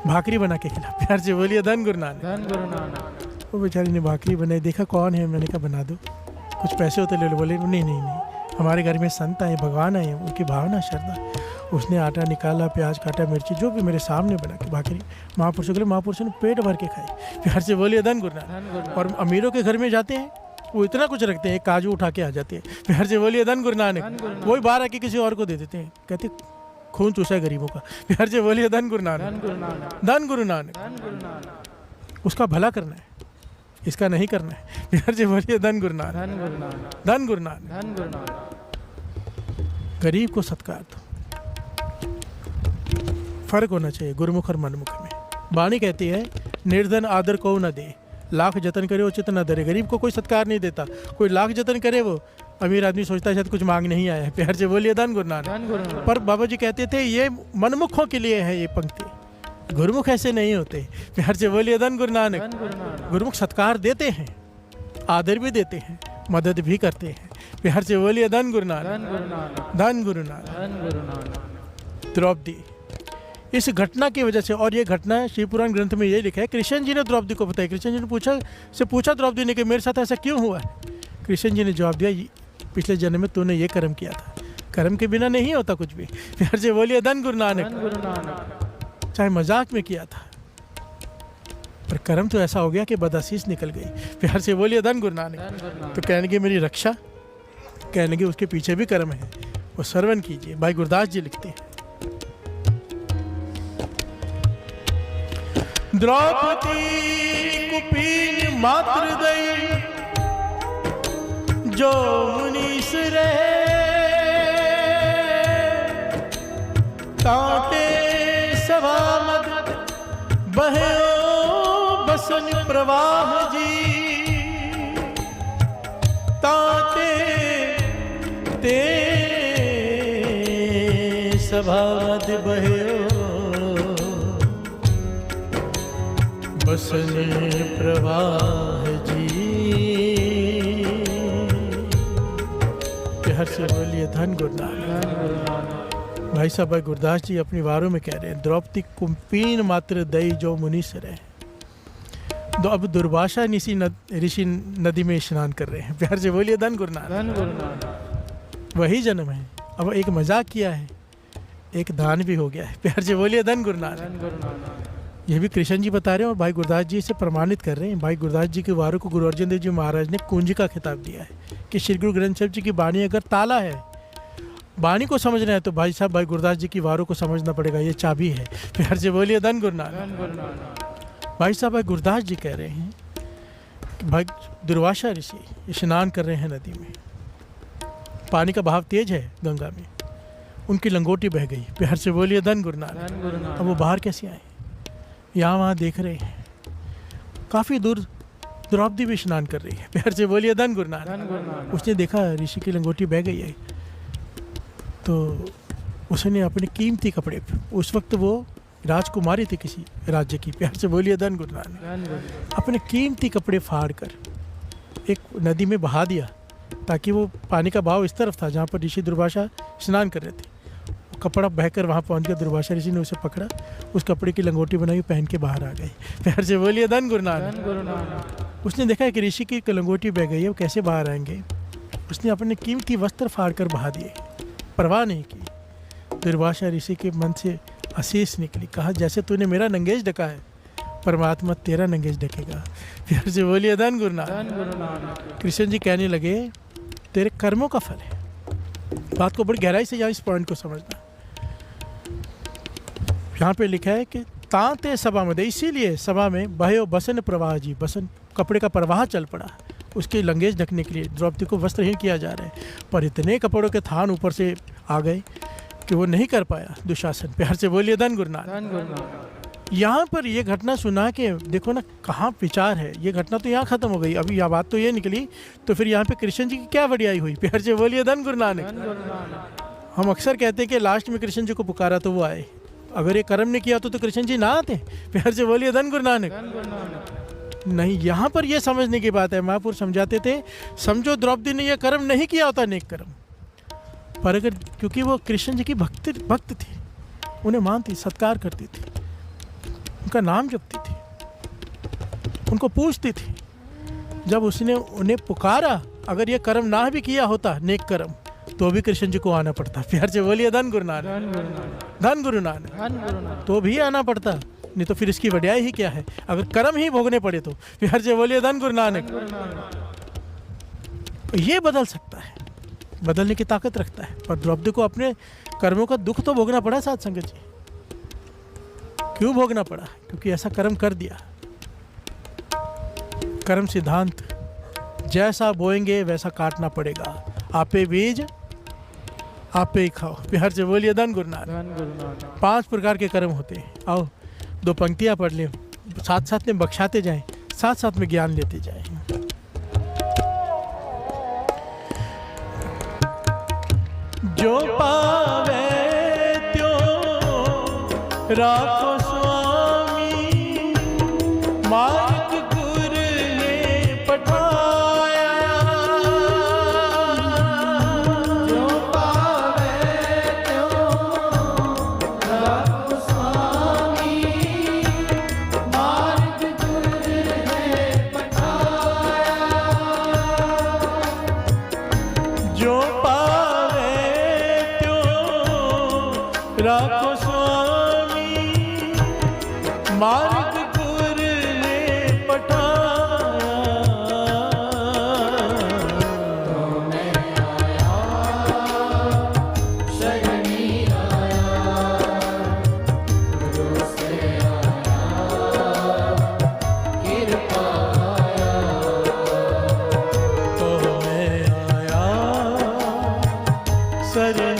भाकरी बना के खिला। प्यार से बोलिए धन गुरु नानक। धन गुरु नानक। वो बेचारी ने भाकरी बनाई, देखा कौन है, मैंने कहा बना दो, कुछ पैसे होते ले लो। बोले नहीं नहीं नहीं, हमारे घर में संत आए, भगवान आए, उनकी भावना श्रद्धा। उसने आटा निकाला, प्याज काटा, मिर्ची, जो भी मेरे सामने बना के भाकरी महापुरुषों के लिए, महापुरुषों ने पेट भर के खाई। प्यार से बोलिए धन गुरु नानक। धन गुरु नानक। और अमीरों के घर में जाते हैं वो इतना कुछ रखते हैं, एक काजू उठा के आ जाते हैं, प्यार से बोलिए धन गुरु नानक। वही बाहर आके किसी और को दे देते हैं, कहते खून चूसा है गरीबों का, प्यार से बोलिए धन गुरु नानक, धन गुरु नानक, धन गुरु नानक। धन गुरु नानक, उसका भला करना है, इसका नहीं करना है, प्यार से बोलिए धन गुरु नानक, धन गुरु नानक, धन गुरु नानक। धन गुरु नानक। गरीब को सत्कार दो, फर्क होना चाहिए गुरुमुख और मनमुख में। वाणी कहती है निर्धन आदर को न दे, लाख जतन करे उचित न धरे। गरीब को कोई सत्कार नहीं देता, कोई लाख जतन करे वो अमीर आदमी सोचता है शायद कुछ मांग नहीं आया है, प्यार से बोलिए धन गुरु नानक। धन गुरु नानक। पर बाबा जी कहते थे ये मनमुखों के लिए है ये पंक्ति, गुरुमुख ऐसे नहीं होते, प्यार से बोलिए धन गुरु नानक। धन गुरु नानक। गुरुमुख सत्कार देते हैं, आदर भी देते हैं, मदद भी करते हैं, प्यार से बोलिए धन गुरु नानक, धन गुरु नानक, धन गुरु नानक। धन गुरु नानक। द्रौपदी इस घटना की वजह से, और ये घटना शिव पुराण ग्रंथ में ये लिखा है, कृष्ण जी ने द्रौपदी को बताया। कृष्ण जी ने पूछा द्रौपदी ने कि मेरे साथ ऐसा क्यों हुआ है। कृष्ण जी ने जवाब दिया पिछले जन्म में तूने ये कर्म किया था, कर्म के बिना नहीं होता कुछ भी, प्यार से बोलिए धन गुरु नानक। धन गुरु नानक। चाहे मजाक में किया था पर कर्म तो ऐसा हो गया कि बदअसीस निकल गई, प्यार से बोलिए धन गुरु नानक। धन गुरु नानक। तो कहने की मेरी रक्षा, कहने की उसके पीछे भी कर्म है, वो श्रवण कीजिए। भाई गुरदास जी लिखते हैं द्रौपदी कुपीन मात्र दई जो मुनीस रहे, तांते सभा मद बहयो बसन प्रवाह जी, तांते ते सभा मद बहयो बसन प्रवाह जी। हर से बोलिए धन गुरु नानक। धन गुरु नानक। भाई साहब भाई गुरदास जी अपनी वारों में कह रहे हैं द्रौपदी कुंपीन मात्र दई जो मुनि से रहे। तो अब दुर्वासा ऋषि नदी में स्नान कर रहे हैं, प्यार से बोलिए धन गुरु नानक। धन गुरु नानक। वही जन्म है, अब एक मजाक किया है, एक दान भी हो गया है, प्यार से बोलिए धन गुरु नानक। धन गुरु नानक। ये भी कृष्ण जी बता रहे हैं और भाई गुरदास जी से प्रमाणित कर रहे हैं। भाई गुरदास जी के वारों को गुरु अर्जन देव जी महाराज ने कुंज का खिताब दिया है कि श्री गुरु ग्रंथ साहिब जी की वाणी अगर ताला है, वाणी को समझना है तो भाई साहब भाई गुरदास जी की वारों को समझना पड़ेगा, ये चाबी है, प्यार से बोलिए धन गुरु नानक। धन गुरु नानक। भाई साहब भाई गुरदास जी कह रहे हैं कि भाई दुर्वासा ऋषि स्नान कर रहे हैं नदी में, पानी का बहाव तेज है गंगा में, उनकी लंगोटी बह गई, प्यार से बोलिए धन गुरु नानक। धन गुरु नानक। अब वो बाहर कैसे आए, यहाँ वहाँ देख रहे हैं, काफ़ी दूर द्रौपदी भी स्नान कर रही है, प्यार से बोलिए धन गुरु नानक। धन गुरु नानक। उसने देखा ऋषि की लंगोटी बह गई है तो उसने अपने कीमती कपड़े, उस वक्त वो राजकुमारी थी किसी राज्य की, प्यार से बोलिए धन गुरु नानक, धन गुरु। अपने कीमती कपड़े फाड़ कर एक नदी में बहा दिया ताकि वो पानी का बहाव इस तरफ था जहाँ पर ऋषि दुर्वासा स्नान कर रहे थे। वो कपड़ा बहकर वहाँ पहुँच गया, दुर्वासा ऋषि ने उसे पकड़ा, उस कपड़े की लंगोटी बनाई, पहन के बाहर आ गई, प्यार से बोलिए धन गुरु नानक। धन गुरु नानक। उसने देखा कि ऋषि की लंगोटी बह गई है, वो कैसे बाहर आएंगे, उसने अपने कीमती वस्त्र फाड़ कर बहा दिए, परवाह नहीं की। दुर्वासा ऋषि के मन से आशीष निकली, कहा जैसे तूने मेरा नंगेज ढका है परमात्मा तेरा नंगेज ढकेगा, प्यार से बोलिए धन गुरु नानक। धन गुरु नानक। कृष्ण जी कहने लगे तेरे कर्मों का फल है। बात को बड़ी गहराई से यहाँ इस पॉइंट को समझना। यहाँ पे लिखा है कि तांते सभा में, इसीलिए सभा में बहयो बसन प्रवाह जी, बसन कपड़े का प्रवाह चल पड़ा, उसके लंगेज ढकने के लिए द्रौपदी को वस्त्रहीन किया जा रहा है, पर इतने कपड़ों के थान ऊपर से आ गए कि वो नहीं कर पाया दुशासन, प्यार से बोलिए धन गुरु नानक। धन गुरु नानक। यहाँ पर ये घटना सुना के देखो ना कहाँ विचार है, ये घटना तो यहाँ खत्म हो गई, अभी यह बात तो ये निकली, तो फिर यहाँ पे कृष्ण जी की क्या वडियाई हुई, प्यार से बोलिए धन गुरु नानक। धन गुरु नानक। हम अक्सर कहते हैं कि लास्ट में कृष्ण जी को पुकारा तो वो आए, अगर ये कर्म ने किया तो कृष्ण जी ना आते, प्यार से बोलिए धन गुरु नानक। धन गुरु नानक। नहीं, यहाँ पर ये समझने की बात है, महापुरुष समझाते थे, समझो द्रौपदी ने यह कर्म नहीं किया होता नेक कर्म, पर अगर क्योंकि वो कृष्ण जी की भक्त थी, उन्हें मानती, सत्कार करती थी, उनका नाम जपती थी, उनको पूछती थी, जब उसने उन्हें पुकारा, अगर ये कर्म ना भी किया होता नेक कर्म तो भी कृष्ण जी को आना पड़ता, प्यार से बोलिए धन गुरु नानक। धन गुरु नानक। धन गुरु नानक। धन गुरु नानक। तो भी आना पड़ता, नहीं तो फिर इसकी वड्याई ही क्या है, अगर कर्म ही भोगने पड़े तो, प्यार से बोलिए धन गुरु नानक। धन गुरु नानक। ये बदल सकता है, बदलने की ताकत रखता है। पर द्रौपदी को अपने कर्मों का दुख तो भोगना पड़ा साध संगत जी। क्यों भोगना पड़ा? क्योंकि ऐसा कर्म कर दिया। कर्म सिद्धांत, जैसा बोएंगे वैसा काटना पड़ेगा। आपे बीज आपे ही खाओ। बिहार से बोलिए धन गुरु नानक। धन गुरु नानक। 5 प्रकार के कर्म होते हैं। आओ 2 पंक्तियां पढ़ लें, साथ साथ में बख्शाते जाएं, साथ साथ में ज्ञान लेते जाएं। जो पावे त्यों राखो स्वामी, मार्ग गुर ने पठाया। जो पावे त्यों राखो स्वामी, मार्ग गुर ने पठाया। जो राखो स्वामी, मार्ग गुर ने पठाया। शरणी आया, गुरु से आया, कृपा आया। तो मैं आया, शरणी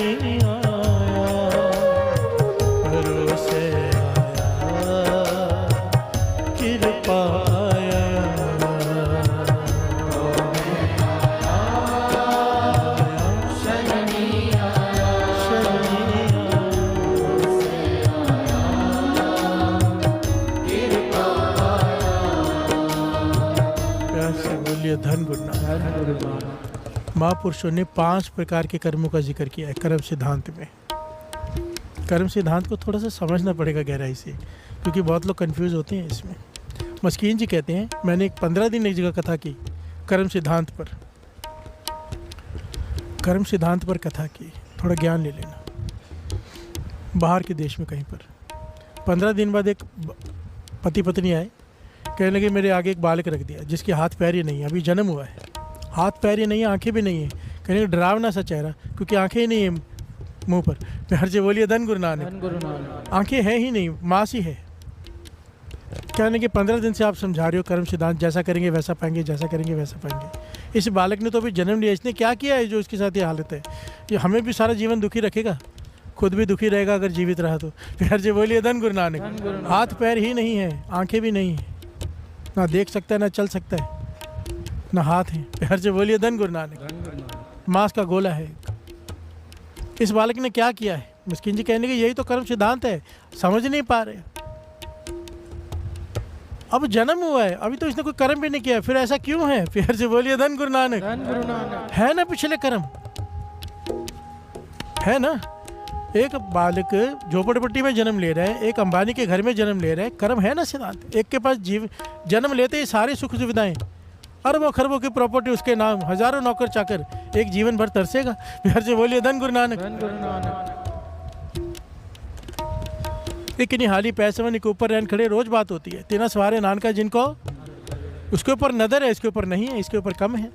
धन गुरु नानक। महापुरुषों ने 5 प्रकार के कर्मों का जिक्र किया है कर्म सिद्धांत में। कर्म सिद्धांत को थोड़ा सा समझना पड़ेगा गहराई से, क्योंकि बहुत लोग कंफ्यूज होते हैं इसमें। मस्कीन जी कहते हैं, मैंने 15 दिन एक जगह कथा की कर्म सिद्धांत पर, कर्म सिद्धांत पर कथा की। थोड़ा ज्ञान ले लेना। बाहर के देश में कहीं पर 15 दिन बाद एक पति पत्नी आए, कहने लगे मेरे आगे एक बालक रख दिया जिसके हाथ पैर ही नहीं है, अभी जन्म हुआ है, हाथ पैर ही नहीं है, आंखें भी नहीं है। कहने लगे डरावना सा चेहरा, क्योंकि आंखें ही नहीं है मुंह पर। प्यार से बोलिए धन गुरु नानक। आंखें हैं ही नहीं, मांस ही है। कहने के 15 दिन से आप समझा रहे हो कर्म सिद्धांत, जैसा करेंगे वैसा पाएंगे, जैसा करेंगे वैसा पाएंगे। इस बालक ने तो अभी जन्म लिया, इसने क्या किया है जो इसके साथ ये हालत है? ये हमें भी सारा जीवन दुखी रखेगा, खुद भी दुखी रहेगा अगर जीवित रहा तो। प्यार से बोलिए धन गुरु नानक। हाथ पैर ही नहीं है, आंखें भी नहीं है, ना देख सकता है ना चल सकता है, ना हाथ है। प्यार से बोलिए धन गुरु नानक। मांस का गोला है। इस बालक ने क्या किया है? मिस्किन जी कहने के यही तो कर्म सिद्धांत है, समझ नहीं पा रहे। अब जन्म हुआ है, अभी तो इसने कोई कर्म भी नहीं किया, फिर ऐसा क्यों है? प्यार से बोलिए धन गुरु नानक। है ना पिछले कर्म, है ना। एक बालक झोपड़पट्टी में जन्म ले रहा है, एक अंबानी के घर में जन्म ले रहा है, कर्म है ना सिद्धांत। एक के पास जन्म लेते ही सारी सुख सुविधाएं, अरबों खरबों की प्रॉपर्टी उसके नाम, हजारों नौकर चाकर, एक जीवन भर तरसेगा। प्यार से बोलिए धन गुरु नानक। एक निहाली पैसवन के ऊपर रहन खड़े रोज बात होती है। तेना सवारे नानका जिनको उसके ऊपर नजर है, इसके ऊपर नहीं है, इसके ऊपर कम है।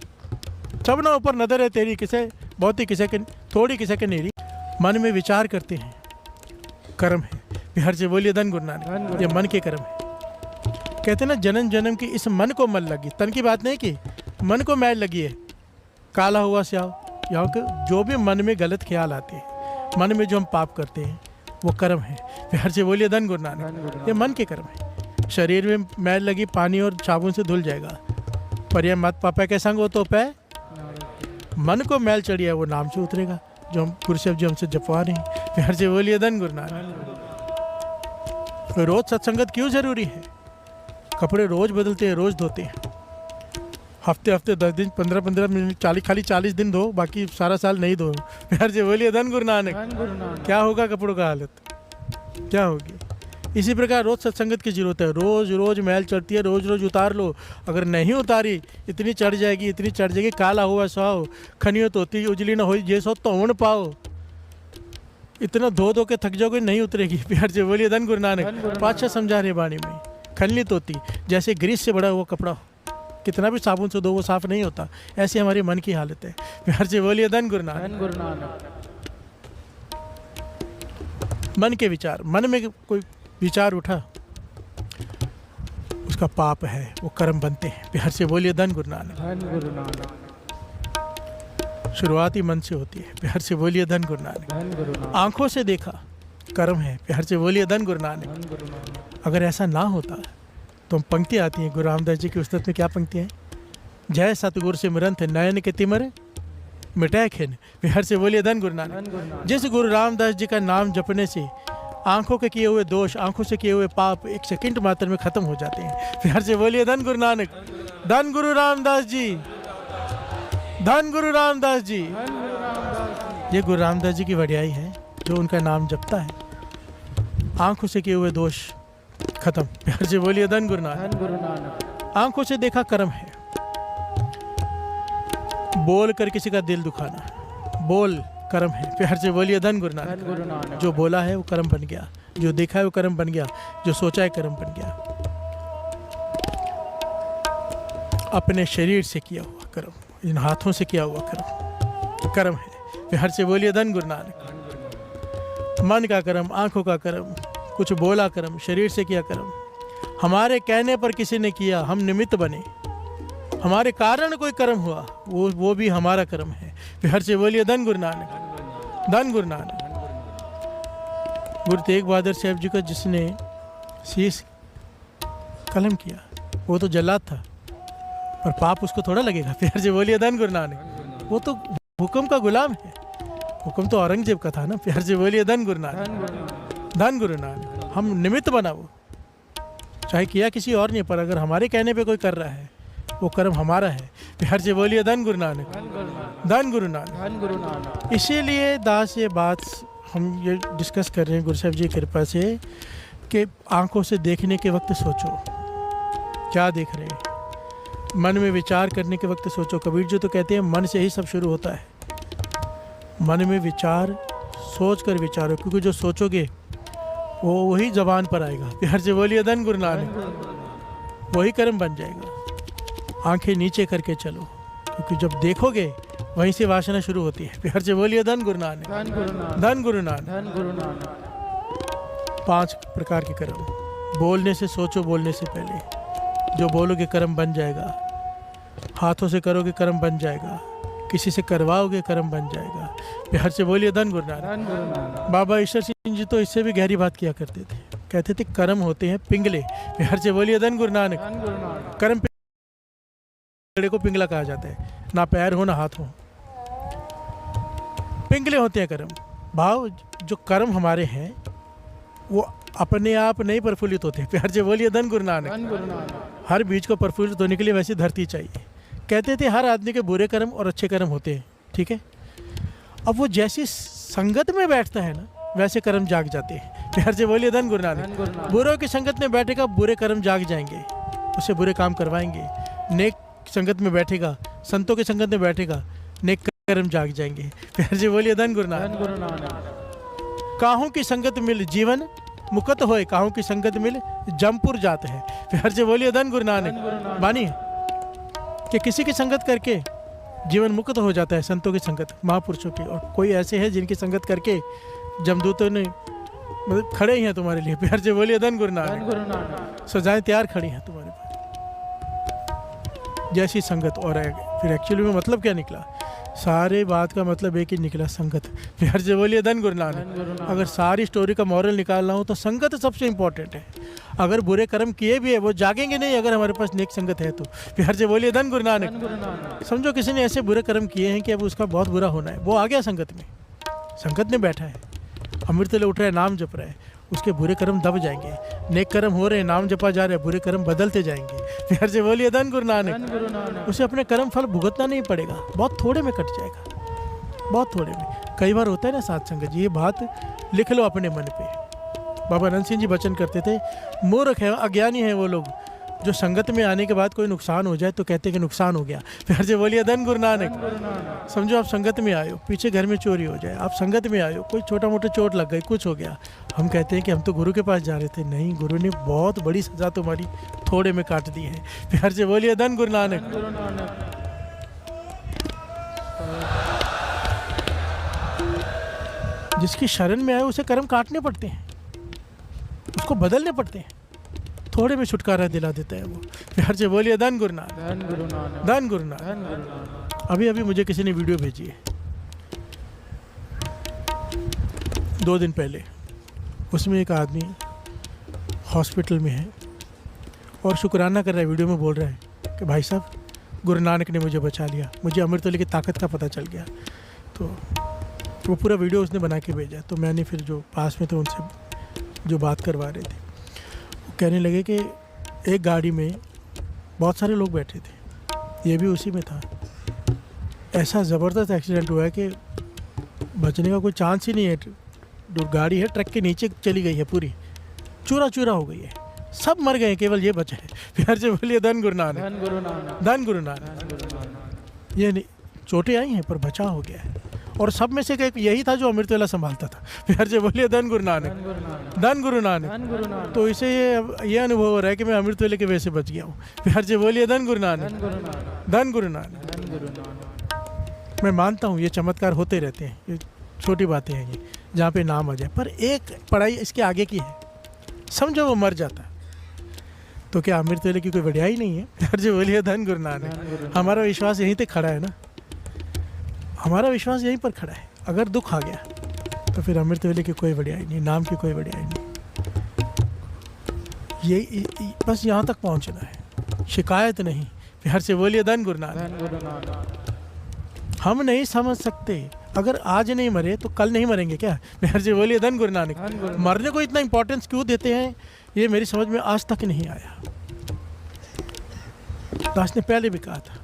सब ना ऊपर नजर है तेरी, किसे बहुती किसे के थोड़ी किसे के नेरी। मन में विचार करते हैं, कर्म है। बिहार से बोलिए धन गुरु नानक। ये मन के कर्म है। कहते हैं ना जन्म जन्म की इस मन को मल लगी, तन की बात नहीं कि मन को मैल लगी है। काला हुआ स्याह, यहाँ के जो भी मन में गलत ख्याल आते हैं, मन में जो हम पाप करते हैं वो कर्म है। बिहार से बोलिए धन गुरु नानक। ये मन के कर्म है। शरीर में मैल लगी, पानी और साबुन से धुल जाएगा, पर यह मत पापा के संग हो तो पै। मन को मैल चढ़ी है वो नाम से उतरेगा, जो हम गुरुसेव जी हमसे जपवा रहे हैं। प्यार से बोलिए धन गुरु नानक। रोज सत्संगत क्यों जरूरी है? कपड़े रोज बदलते हैं, रोज धोते हैं, हफ्ते हफ्ते 10 दिन 15-15 मिनट, खाली 40 दिन धो, बाकी सारा साल नहीं धो। प्यार से बोलिए धन गुरु नानक। क्या होगा कपड़ों का हालत, क्या होगी? इसी प्रकार रोज सत्संगत की जरूरत है। रोज रोज मैल चढ़ती है, रोज रोज उतार लो। अगर नहीं उतारी इतनी चढ़ जाएगी, इतनी चढ़ जाएगी, काला हुआ सो खनियत होती उजली ना हो, ये सो तो पाओ। इतना धो धो के थक जाओगे, नहीं उतरेगी। प्यार से बोलिए धन गुरु नानक। पातशाह समझा रहे वाणी में, खनलित होती जैसे ग्रीस से बड़ा हुआ कपड़ा हो, कितना भी साबुन से धो वो साफ नहीं होता। ऐसी हमारी मन की हालत है। प्यार से बोलिए धन गुरु नानक। धन गुरु नानक। मन के विचार, मन में कोई विचार उठा, उसका पाप है, वो कर्म बनते हैं। प्यार से बोलिए धन गुरु नानक। धन गुरु नानक। शुरुआत ही मन से होती है। प्यार से बोलिए धन गुरु नानक। धन गुरु नानक। आंखों से देखा कर्म है। प्यार से बोलिए धन गुरु नानक। धन गुरु नानक। अगर ऐसा ना होता तो हम पंक्ति आती हैं गुरु रामदास जी की उस्तत में। क्या पंक्तियाँ हैं? जय सतगुरु सिमरंत नयन के तिमर मिटाए खिन। प्यार से बोलिए धन गुरु नानक। धन गुरु नानक। जिस गुरु रामदास जी का नाम जपने से आंखों के किए हुए दोष, आंखों से किए हुए पाप एक सेकंड मात्र में खत्म हो जाते हैं। प्यार से बोलिए धन गुरु नानक। धन गुरु रामदास जी। धन गुरु रामदास जी। धन गुरु रामदास जी। ये गुरु रामदास जी की वड्याई है। जो उनका नाम जपता है आंखों से किए हुए दोष खत्म। प्यार से बोलिए धन गुरु नानक। धन गुरु नानक। आंखों से देखा कर्म है। बोल कर किसी का दिल दुखाना, बोल कर्म है। प्यार से बोलिए धन गुरु धन नानक। गुरु नानक। जो बोला है वो कर्म बन गया, जो देखा है वो कर्म बन गया, जो सोचा है कर्म बन गया। अपने शरीर से किया हुआ कर्म, इन हाथों से किया हुआ कर्म कर्म है। प्यार से बोलिए धन गुरु नानक। मन का कर्म, आंखों का कर्म, कुछ बोला कर्म, शरीर से किया कर्म, हमारे कहने पर किसी ने किया, हम निमित्त बने, हमारे कारण कोई कर्म हुआ, वो भी हमारा कर्म है। प्यार से बोलिए धन गुरु नानक। धन गुरु नानक। गुरु तेग बहादुर साहब जी का जिसने शीश कलम किया वो तो जल्लाद था, पर पाप उसको थोड़ा लगेगा। प्यार से बोलिए धन गुरु नानक। वो तो हुक्म का गुलाम है। हुक्म तो औरंगजेब का था ना। प्यार से बोलिए धन गुरु नानक। धन गुरु नानक। धन गुरु नानक। हम निमित्त बना, वो चाहे किया किसी और ने, पर अगर हमारे कहने पे कोई कर रहा है वो कर्म हमारा है। प्यार से बोलिए धन गुरु नानक। धन गुरु नानक। धन गुरु नानक। धन गुरु नानक। इसीलिए दास ये बात हम ये डिस्कस कर रहे हैं गुरु साहब जी की कृपा से कि आंखों से देखने के वक्त सोचो क्या देख रहे हैं, मन में विचार करने के वक्त सोचो। कबीर जी तो कहते हैं मन से ही सब शुरू होता है। मन में विचार सोच कर विचारो, क्योंकि जो सोचोगे वो वही जबान पर आएगा। प्यार से बोलिए धन गुरु नानक। वही कर्म बन जाएगा। आंखें नीचे करके चलो, क्योंकि जब देखोगे वहीं से वासना शुरू होती है। प्यार से बोलिए धन गुरु नानक। धन गुरु नानक। धन गुरु नानक। धन गुरु नानक। 5 प्रकार के कर्म। बोलने से सोचो, बोलने से पहले जो बोलोगे कर्म बन जाएगा। हाथों से करोगे कर्म बन जाएगा। किसी से करवाओगे कर्म बन जाएगा। प्यार से बोलिए धन गुरु नानक। धन गुरु नानक। बाबा ईश्वर सिंह जी तो इससे भी गहरी बात किया करते थे। कहते थे कर्म होते हैं पिंगले। प्यार से बोलिए धन गुरु नानक। धन गुरु नानक। कर्म पिंगले को पिंगला कहा जाता है, ना पैर हो ना हाथ हो, पिंगले होते हैं कर्म। भाव जो कर्म हमारे हैं वो अपने आप नहीं प्रफुल्लित होते। प्यार से बोलिए धन गुरु नानक। धन गुरु नानक। हर बीज को प्रफुल्लित होने के लिए वैसी धरती चाहिए। कहते थे हर आदमी के बुरे कर्म और अच्छे कर्म होते हैं, ठीक है। अब वो जैसी संगत में बैठता है ना वैसे कर्म जाग जाते हैं। प्यार से बोलिए धन गुरु धन नानक। गुरु नानक। बुरों की संगत में बैठेगा बुरे कर्म जाग जाएंगे, उससे बुरे काम करवाएंगे। नेक संगत में बैठेगा, संतों की संगत में बैठेगा, नेक कर्म जाग जाएंगे। प्यार से बोलिए धन गुरु धन नानक। गुरु नानक। काहू की संगत मिल जीवन मुकत होए, काहू की संगत मिल जमपुर जाते हैं। प्यार से बोलिए धन गुरु धन नानक। गुरु नानक। मानिए कि किसी की संगत करके जीवन मुक्त हो जाता है, संतों की संगत, महापुरुषों की। और कोई ऐसे हैं जिनकी संगत करके जमदूतों ने मतलब खड़े ही हैं तुम्हारे लिए। प्यार से बोलिए धन गुरु धन नानक। गुरु नानक। सजाएं तैयार खड़ी हैं तुम्हारे पास। जैसी संगत। और फिर एक्चुअली में मतलब क्या निकला? सारे बात का मतलब एक ही निकला, संगत। प्यार से बोलिए धन गुरु धन नानक। गुरु नानक। अगर सारी स्टोरी का मॉरल निकालना हो तो संगत सबसे इंपॉर्टेंट है। अगर बुरे कर्म किए भी है वो जागेंगे नहीं अगर हमारे पास नेक संगत है तो। प्यार से बोलिए धन गुरु नानक। धन गुरु नानक। समझो किसी ने ऐसे बुरे कर्म किए हैं कि अब उसका बहुत बुरा होना है, वो आ गया संगत में, संगत में बैठा है, अमृत ले उठ रहा है, नाम जप रहा है, उसके बुरे कर्म दब जाएंगे। नेक कर्म हो रहे हैं, नाम जपा जा रहा है, बुरे कर्म बदलते जाएंगे। प्यार से बोलिए धन गुरु नानक। धन गुरु नानक। उसे अपने कर्म फल भुगतना नहीं पड़ेगा, बहुत थोड़े में कट जाएगा, बहुत थोड़े में। कई बार होता है ना साथ संगत जी, ये बात लिख लो अपने मन पे। बाबा अनंत सिंह जी वचन करते थे, मूर्ख है, अज्ञानी है वो लोग जो संगत में आने के बाद कोई नुकसान हो जाए तो कहते हैं कि नुकसान हो गया। प्यार से बोलिए धन गुरु नानक। समझो आप संगत में आए हो, पीछे घर में चोरी हो जाए, आप संगत में आए हो, कोई छोटा मोटा चोट लग गई, कुछ हो गया, हम कहते हैं कि हम तो गुरु के पास जा रहे थे। नहीं, गुरु ने बहुत बड़ी सज़ा तुम्हारी थोड़े में काट दी है। प्यार से बोलिए धन गुरु नानक। जिसकी शरण में आए उसे कर्म काटने पड़ते हैं, उसको बदलने पड़ते हैं, थोड़े में छुटकारा दिला देता है वो। प्यार से बोलिए धन गुरु नानक। धन गुरु नानक। धन गुरु नानक। धन गुरु नानक। अभी अभी मुझे किसी ने वीडियो भेजी है 2 दिन पहले। उसमें एक आदमी हॉस्पिटल में है और शुक्राना कर रहा है, वीडियो में बोल रहा है कि भाई साहब गुरु नानक ने मुझे बचा लिया, मुझे अमृत वेले की ताकत का पता चल गया। तो वो पूरा वीडियो उसने बना के भेजा। तो मैंने फिर जो पास में थे उनसे जो बात करवा रहे थे, वो कहने लगे कि एक गाड़ी में बहुत सारे लोग बैठे थे, ये भी उसी में था। ऐसा ज़बरदस्त एक्सीडेंट हुआ है कि बचने का कोई चांस ही नहीं है। जो गाड़ी है ट्रक के नीचे चली गई है, पूरी चूरा चूरा हो गई है, सब मर गए, केवल ये बचे हैं। प्यार से बोलिए धन गुरु नानक। धन गुरु नानक। धन गुरु नानक। धन गुरु नानक। ये नहीं, चोटें आई हैं पर बचाव हो गया है। और सब में से एक यही था जो अमृत वेला संभालता था। प्यार से बोलिए धन गुरु नानक। धन गुरु नानक। धन गुरु नानक। धन गुरु नानक। तो इसे ये अनुभव हो रहा है कि मैं अमृत वेले के वजह से बच गया हूँ। प्यार से बोलिए धन गुरु नानक। धन गुरु नानक। धन गुरु नानक। धन गुरु नानक। मैं मानता हूँ ये चमत्कार होते रहते हैं, ये छोटी बातें हैं ये, जहाँ पे नाम आ जाए। पर एक पढ़ाई इसके आगे की है। समझो वो मर जाता तो क्या अमृत वेले की कोई बढ़ियाई नहीं है? प्यार से बोलिए धन गुरु नानक। हमारा विश्वास यहीं तक खड़ा है ना, हमारा विश्वास यहीं पर खड़ा है। अगर दुख आ गया तो फिर अमृत वेले की कोई बढ़ियाई नहीं, नाम की कोई बढ़ियाई नहीं। ये बस यहाँ तक पहुँचना है, शिकायत नहीं। प्यार से बोलिए धन गुरु नानक। धन गुरु नानक। हम नहीं समझ सकते, अगर आज नहीं मरे तो कल नहीं मरेंगे क्या? प्यार से बोलिए धन गुरु नानक। धन गुरु मरने को इतना इंपॉर्टेंस क्यों देते हैं, ये मेरी समझ में आज तक नहीं आया। दास ने पहले भी कहा था,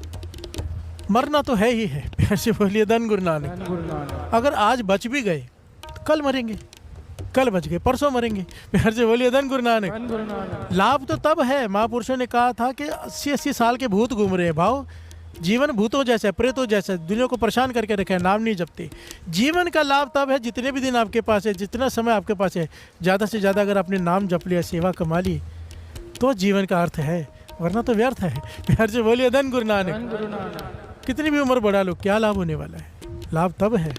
मरना तो है ही है। प्यार से बोलिए धन गुरु नानक। धन गुरु नानक। अगर आज बच भी गए तो कल मरेंगे, कल बच गए परसों मरेंगे। प्यार से बोलिए धन गुरु नानक। धन गुरु नानक। लाभ तो तब है, महापुरुषों ने कहा था कि 80-80 साल के भूत घूम रहे हैं। भाव जीवन भूतों जैसा, प्रेतों जैसा, दुनिया को परेशान करके रखे है, नाम नहीं जपते। जीवन का लाभ तब है जितने भी दिन आपके पास है, जितना समय आपके पास है, ज़्यादा से ज़्यादा अगर आपने नाम जप लिया, सेवा कमा ली, तो जीवन का अर्थ है, वरना तो व्यर्थ है। प्यार से बोलिए धन गुरु नानक। धन गुरु नानक। कितनी भी उम्र बढ़ा लो, क्या लाभ होने वाला है? लाभ तब है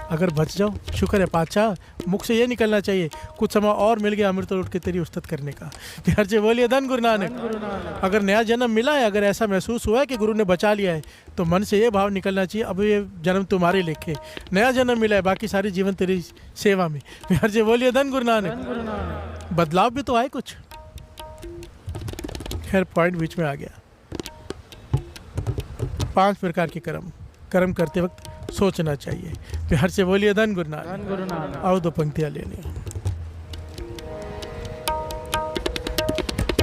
अगर बच जाओ। शुक्र है पातशाह, मुख से ये निकलना चाहिए, कुछ समय और मिल गया अमृत लौट के तेरी उस्तत करने का। प्यार से बोलिए धन गुरु नानक। धन गुरु नानक। अगर नया जन्म मिला है, अगर ऐसा महसूस हुआ है कि गुरु ने बचा लिया है, तो मन से ये भाव निकलना चाहिए, अब ये जन्म तुम्हारे लेखे, नया जन्म मिला है, बाकी सारी जीवन तेरी सेवा में। प्यार से बोलिए धन गुरु नानक। धन गुरु नानक। बदलाव भी तो आए कुछ। खैर पॉइंट बीच में आ गया। 5 प्रकार के कर्म करते वक्त सोचना चाहिए। प्यार से बोलिए धन गुरु नानक। धन गुरु नानक। आओ 2 पंक्तियां ले लें।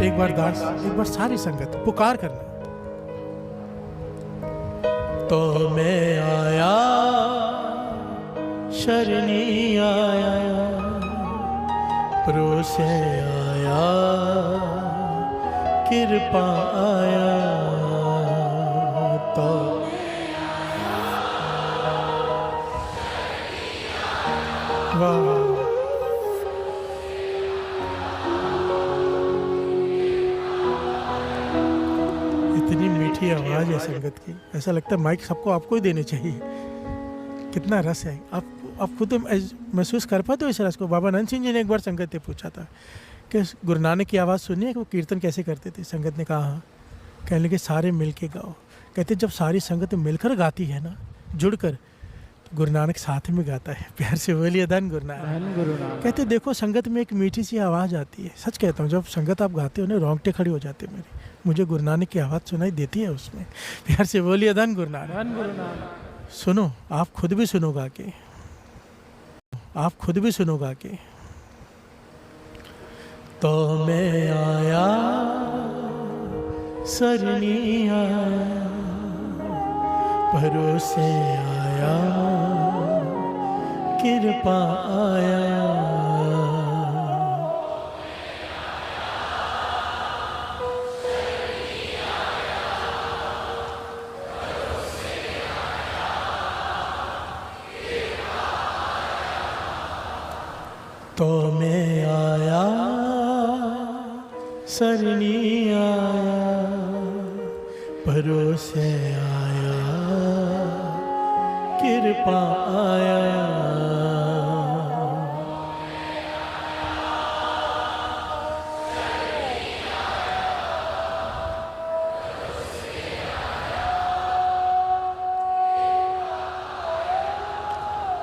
एक बार दास, एक बार सारी संगत पुकार करना। तो मैं आया, शरणी आया, परोसे आया, कृपा आया। तो वाह, इतनी मीठी आवाज़ है संगत की, ऐसा लगता है माइक सबको आपको ही देने चाहिए। कितना रस है, आप खुद महसूस कर पाते हो इस रस को। बाबा नंद सिंह जी ने एक बार संगत से पूछा था कि गुरु नानक की आवाज़ सुनिए कि वो कीर्तन कैसे करते थे। संगत ने कहा हाँ। कहने लगे सारे मिल के गाओ। कहते जब सारी संगत मिलकर गाती है ना, जुड़कर, गुरु नानक साथ में गाता है। प्यार से बोलिए धन गुरु नानक। धन गुरु नानक। कहते देखो संगत में एक मीठी सी आवाज़ आती है। सच कहता हूँ, जब संगत आप गाते हो ना, रोंगटे खड़े हो जाते मेरे। मुझे गुरु नानक की आवाज़ सुनाई देती है उसमें। प्यार से बोलिए धन गुरु नानक। धन गुरु नानक। सुनो, आप खुद भी सुनो गा के, आप खुद भी सुनो गा के। तो मैं आया, सरनी आया, भरोसे आया, कृपा आया। तो मैं आया सरनी आया परोसे आया कृपा आया।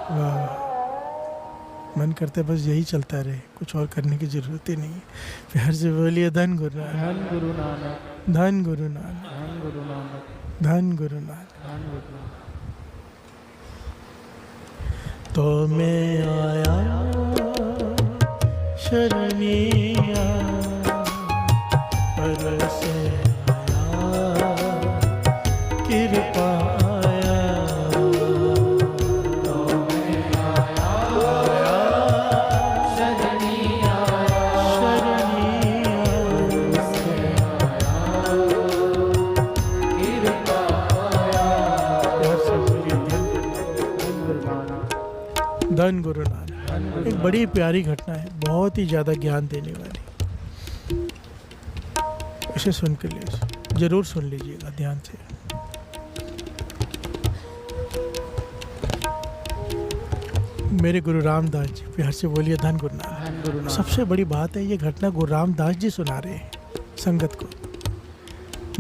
वाह, मन करता है बस यही चलता रहे, कुछ और करने की जरूरत ही नहीं है। प्यार से बोलिए धन गुरु नानक, धन गुरु नानक, धन गुरु नानक, धन गुरु नानक, धन गुरु नानक। धन गुरु नानक। तो मैं आया शरणी आया परसे आया कृपा आया। तो मैं आया शरणी आया परसे आया कृपा आया। प्यार से बोलिए धन गुरु नानक। एक बड़ी प्यारी घटना है, बहुत ही ज़्यादा ज्ञान देने वाली। इसे सुन के लिए जरूर सुन लीजिएगा ध्यान से। मेरे गुरु रामदास जी, प्यार से बोलिए धन गुरु नानक। धन गुरु नानक। सबसे बड़ी बात है, ये घटना गुरु रामदास जी सुना रहे हैं संगत को।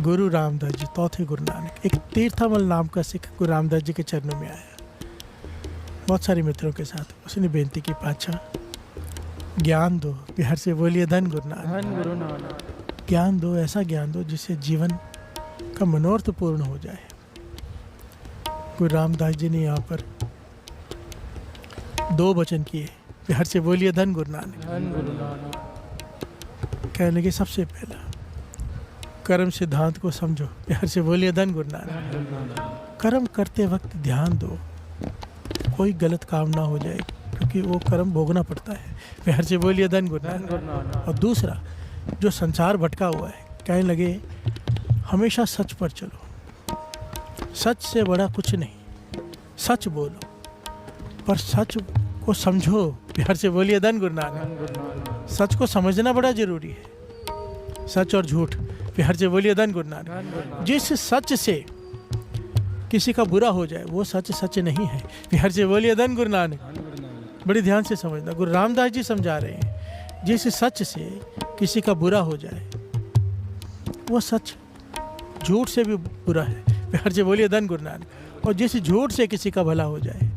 गुरु रामदास जी चौथे गुरु नानक। एक तीर्थामल नाम का सिख गुरु रामदास जी के चरणों में आया बहुत सारे मित्रों के साथ। उसने बेनती की, पातशाह ज्ञान दो। प्यार से बोलिए धन गुरु नानक। धन गुरु नानक। ज्ञान दो, ऐसा ज्ञान दो जिससे जीवन का मनोरथ पूर्ण हो जाए। गुरु रामदास जी ने यहाँ पर 2 वचन किए। प्यार से बोलिए धन गुरु नानक। धन गुरु नानक। कहने लगे सबसे पहला कर्म सिद्धांत को समझो। प्यार से बोलिए धन गुरु नानक। धन गुरु नानक। कर्म करते वक्त ध्यान दो, कोई गलत काम ना हो जाए, क्योंकि वो कर्म भोगना पड़ता है। प्यार से बोलिए धन गुरु धन नानक। गुरु नानक। और दूसरा, जो संसार भटका हुआ है, कहने लगे हमेशा सच पर चलो, सच से बड़ा कुछ नहीं, सच बोलो पर सच को समझो। प्यार से बोलिए धन गुरु नानक। धन गुरु नानक। सच को समझना बड़ा जरूरी है, सच और झूठ। प्यार से बोलिए धन गुरु नानक। धन गुरु नानक। जिस सच से किसी का बुरा हो जाए वो सच सच नहीं है। प्यार से बोलिए धन गुरु नानक। धन गुरु नानक। बड़ी ध्यान से समझना, गुरु रामदास जी समझा रहे हैं, जिस सच से किसी का बुरा हो जाए वो सच झूठ से भी बुरा है। प्यार से बोलिए धन गुरु नानक। और जिस झूठ से किसी का भला हो जाए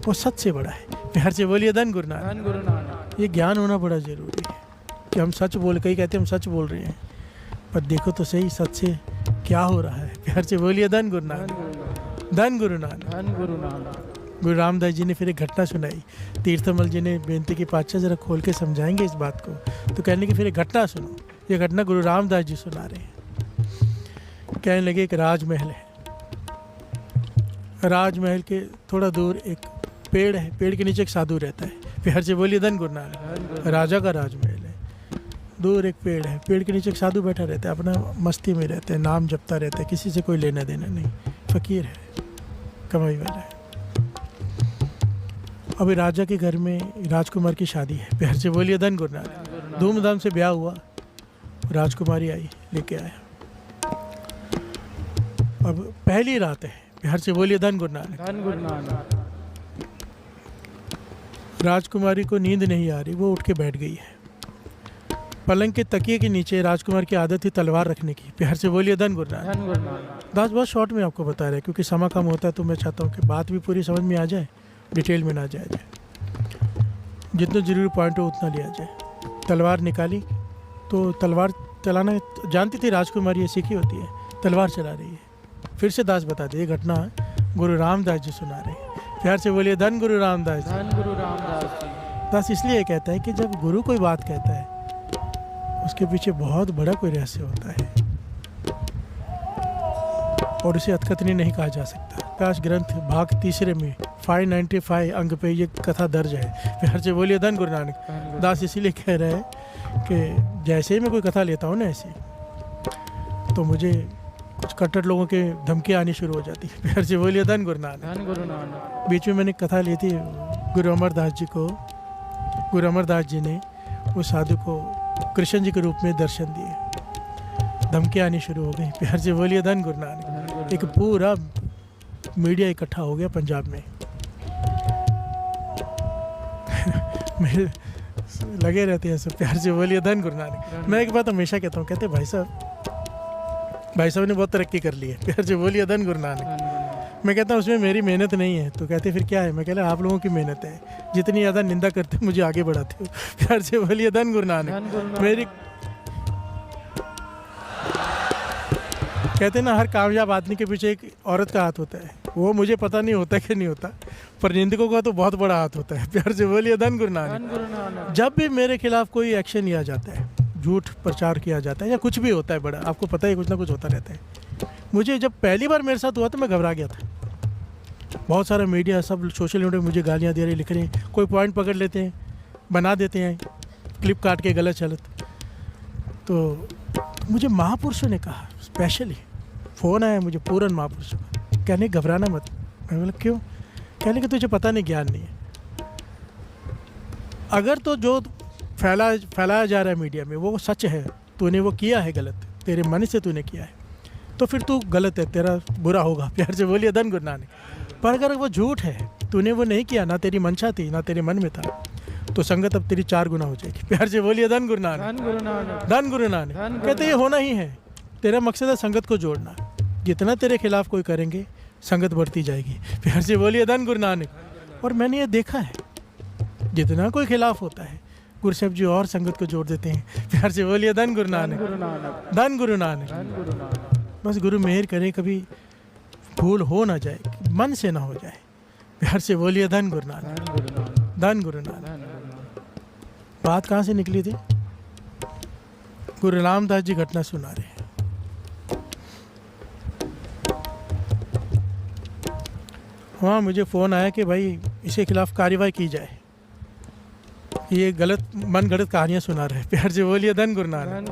वो सच से बड़ा है। प्यार से बोलिए धन गुरु नानक। धन गुरु नानक। ये ज्ञान होना बड़ा जरूरी है कि हम सच बोल, कई कहते हैं हम सच बोल रहे हैं, पर देखो तो सही सच से क्या हो रहा है। प्यार से बोलिए धन गुरु नानक। धन गुरु नानक। धन गुरु नानक। गुरु रामदास जी ने फिर एक घटना सुनाई। तीर्थमल जी ने बेनती की, पातशाह जरा खोल के समझाएंगे इस बात को। तो कहने की फिर एक घटना सुनो। ये घटना गुरु रामदास जी सुना रहे हैं। कहने लगे एक राजमहल है, राजमहल के थोड़ा दूर एक पेड़ है, पेड़ के नीचे एक साधु रहता है। प्यार से बोलिए धन गुरु नानक। राजा का राजमहल है, दूर एक पेड़ है, पेड़ के नीचे एक साधु बैठा रहता है, अपना मस्ती में रहता है, नाम जपता रहता है, किसी से कोई लेना देना नहीं, फकीर है, कमाई वाला है। अभी राजा के घर में राजकुमार की शादी है। प्यार से बोलिए धन गुरु नानक। धूमधाम से ब्याह हुआ, राजकुमारी आई, लेके आया। अब पहली रात है। प्यार से बोलिए धन गुरु नानक। धन गुरु नानक। राजकुमारी को नींद नहीं आ रही, वो उठ के बैठ गई है। पलंग के तकिए के नीचे राजकुमार की आदत थी तलवार रखने की। प्यार से बोलिए धन गुरु नानक। धन गुरु नानक। दास बहुत शॉर्ट में आपको बता रहे हैं, क्योंकि समय कम होता है, तो मैं चाहता हूँ कि बात भी पूरी समझ में आ जाए, डिटेल में ना जाया जाए, जितना जरूरी पॉइंट हो उतना लिया जाए। तलवार निकाली तो तलवार चलाना जानती थी राजकुमारी, ये सीखी होती है, तलवार चला रही है। फिर से दास बता दे, ये घटना गुरु रामदास जी सुना रहे हैं। प्यार से बोलिए धन गुरु रामदास जी। धन गुरु रामदास जी। दास इसलिए कहता है कि जब गुरु कोई बात कहता है उसके पीछे बहुत बड़ा कोई रहस्य होता है और उसे अतकथनी नहीं कहा जा सकता। प्रकाश ग्रंथ भाग 3 में 595 अंक पे ये कथा दर्ज है। प्यार से बोलिए धन गुरु नानक। दास इसीलिए कह रहे हैं कि जैसे ही मैं कोई कथा लेता हूँ ना ऐसी, तो मुझे कुछ कट्टर लोगों के धमकियाँ आनी शुरू हो जाती है। प्यार से बोलिए धन गुरु नानक। धन गुरु नानक। बीच में मैंने कथा ली थी गुरु अमरदास जी को गुरु अमरदास जी ने उस साधु को कृष्ण जी के रूप में दर्शन दिए। धमकियाँ आनी शुरू हो गई, प्यार से बोलिए धन गुरु नानक। एक पूरा मीडिया इकट्ठा हो गया पंजाब में। मेरे लगे रहते हैं सब, प्यार से बोलिए धन गुरु नानक। मैं एक बात हमेशा कहता हूँ, कहते भाई साहब ने बहुत तरक्की कर ली है, प्यार से बोलिए धन गुरु नानक। मैं कहता हूँ उसमें मेरी मेहनत नहीं है, तो कहते फिर क्या है? मैं कहता आप लोगों की मेहनत है, जितनी ज़्यादा निंदा करते हो मुझे आगे बढ़ाते हो, प्यार से बोलिए धन गुरु नानक। मेरी कहते ना हर कामयाब आदमी के पीछे एक औरत का हाथ होता है, वो मुझे पता नहीं होता कि नहीं होता, पर निंदकों का तो बहुत बड़ा हाथ होता है, प्यार से बोलिए धन गुरु नानक। जब भी मेरे खिलाफ कोई एक्शन लिया जाता है, झूठ प्रचार किया जाता है या कुछ भी होता है बड़ा, आपको पता है कुछ ना कुछ होता रहता है। मुझे जब पहली बार मेरे साथ हुआ तो मैं घबरा गया था। बहुत सारा मीडिया सब सोशल मीडिया मुझे गालियाँ दे रहे, लिख रहे हैं, कोई पॉइंट पकड़ लेते हैं, बना देते हैं क्लिप काट के गलत चलत। तो मुझे महापुरुषों ने कहा, स्पेशली फ़ोन आया मुझे पूरन महापुरुषों का, कहने घबराना मत। मैं बोला क्यों? कहने कि तुझे पता नहीं, ज्ञान नहीं है। अगर तो जो फैलाया जा रहा है मीडिया में वो सच है, तूने वो किया है गलत, तेरे मन से तूने किया है, तो फिर तू गलत है, तेरा बुरा होगा, प्यार से बोलिए धन गुरु नानक। पर अगर वो झूठ है, तूने वो नहीं किया, ना तेरी मंशा थी ना तेरे मन में था, तो संगत अब तेरी 4 गुना हो जाएगी, प्यार से बोलिए धन गुरु नानक। धन गुरु नानक कहते ये होना ही है, तेरा मकसद है संगत को जोड़ना। जितना तेरे खिलाफ कोई करेंगे संगत बढ़ती जाएगी, प्यार से बोलिए धन गुरु नानक। और मैंने ये देखा है, जितना कोई खिलाफ होता है गुरु साहब जी और संगत को जोड़ देते हैं, प्यार से बोलिए धन गुरु नानक। धन गुरु नानक। बस गुरु मेहर करे कभी भूल हो ना जाए, मन से ना हो जाए, प्यार से बोलिए धन गुरु नानक। धन गुरु नानक। बात कहाँ से निकली थी? गुरु रामदास जी घटना सुना रहे हैं। वहाँ मुझे फ़ोन आया कि भाई इसके खिलाफ कार्रवाई की जाए, ये गलत मन गलत कहानियाँ सुना रहे हैं, प्यार से बोलिए धन गुरु नानक।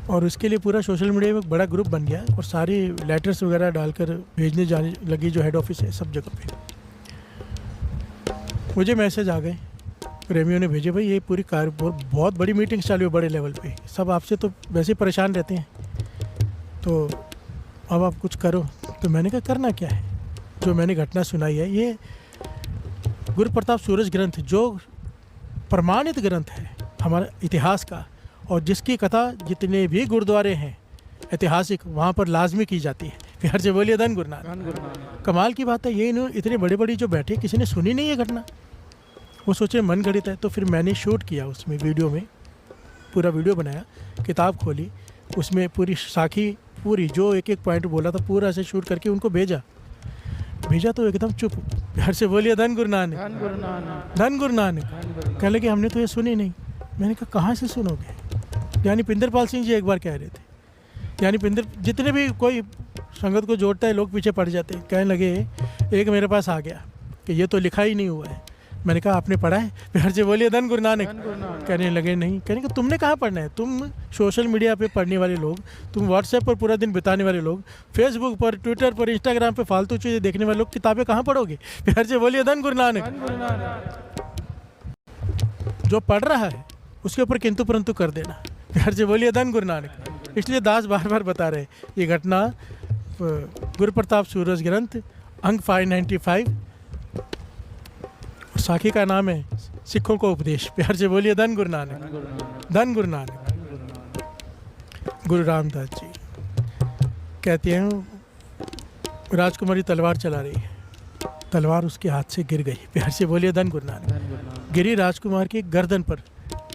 और उसके लिए पूरा सोशल मीडिया में बड़ा ग्रुप बन गया और सारी लेटर्स वगैरह डालकर भेजने जाने लगी, जो हेड ऑफिस है सब जगह पे। मुझे मैसेज आ गए, प्रेमियों ने भेजे, भाई ये पूरी बहुत बड़ी मीटिंग चालू है बड़े लेवल पे, सब आपसे तो वैसे परेशान रहते हैं, तो अब आप कुछ करो। तो मैंने कहा करना क्या है? जो मैंने घटना सुनाई है, ये गुरु प्रताप सूरज ग्रंथ जो प्रमाणित ग्रंथ है हमारे इतिहास का, और जिसकी कथा जितने भी गुरुद्वारे हैं ऐतिहासिक वहाँ पर लाजमी की जाती है, प्यार से बोलिए धन गुरु नानक। कमाल की बात है, ये इतने बड़े बड़ी जो बैठे किसी ने सुनी नहीं है घटना, वो सोचे मन गढ़ित है। तो फिर मैंने शूट किया उसमें, वीडियो में पूरा वीडियो बनाया, किताब खोली, उसमें पूरी साखी पूरी जो एक एक पॉइंट बोला था पूरा से शूट करके उनको भेजा तो एकदम चुप, प्यार से बोलिए धन गुरु नानक। धन गुरु नानक। कह लगे हमने तो ये सुनी नहीं। मैंने कहा कहाँ से सुनोगे? यानी पिंदरपाल सिंह जी एक बार कह रहे थे, यानी जितने भी कोई संगत को जोड़ता है लोग पीछे पड़ जाते हैं। कहने लगे, एक मेरे पास आ गया कि ये तो लिखा ही नहीं हुआ है। मैंने कहा आपने पढ़ा है? प्यार से बोलिए धन गुरु नानक। कहने लगे नहीं। कहने कि तुमने कहाँ पढ़ना है? तुम सोशल मीडिया पे पढ़ने वाले लोग, तुम व्हाट्सएप पर पूरा दिन बिताने वाले लोग, फेसबुक पर, ट्विटर पर, इंस्टाग्राम पे फालतू चीज़ें देखने वाले लोग किताबें कहाँ पढ़ोगे? प्यार से बोलिए धन गुरु नानक। जो पढ़ रहा है उसके ऊपर किंतु परंतु कर देना, प्यार से बोलिए धन गुरु नानक। इसलिए दास बार बार बता रहे ये घटना गुरु प्रताप सूरज ग्रंथ अंक 595 और साखी का नाम है सिखों को उपदेश, प्यार से बोलिए धन गुरु नानक। धन गुरु नानक। गुरु रामदास जी कहते हैं राजकुमारी तलवार चला रही है, तलवार उसके हाथ से गिर गई, प्यार से बोलिए धन गुरु नानक। गिरी राजकुमार की गर्दन पर,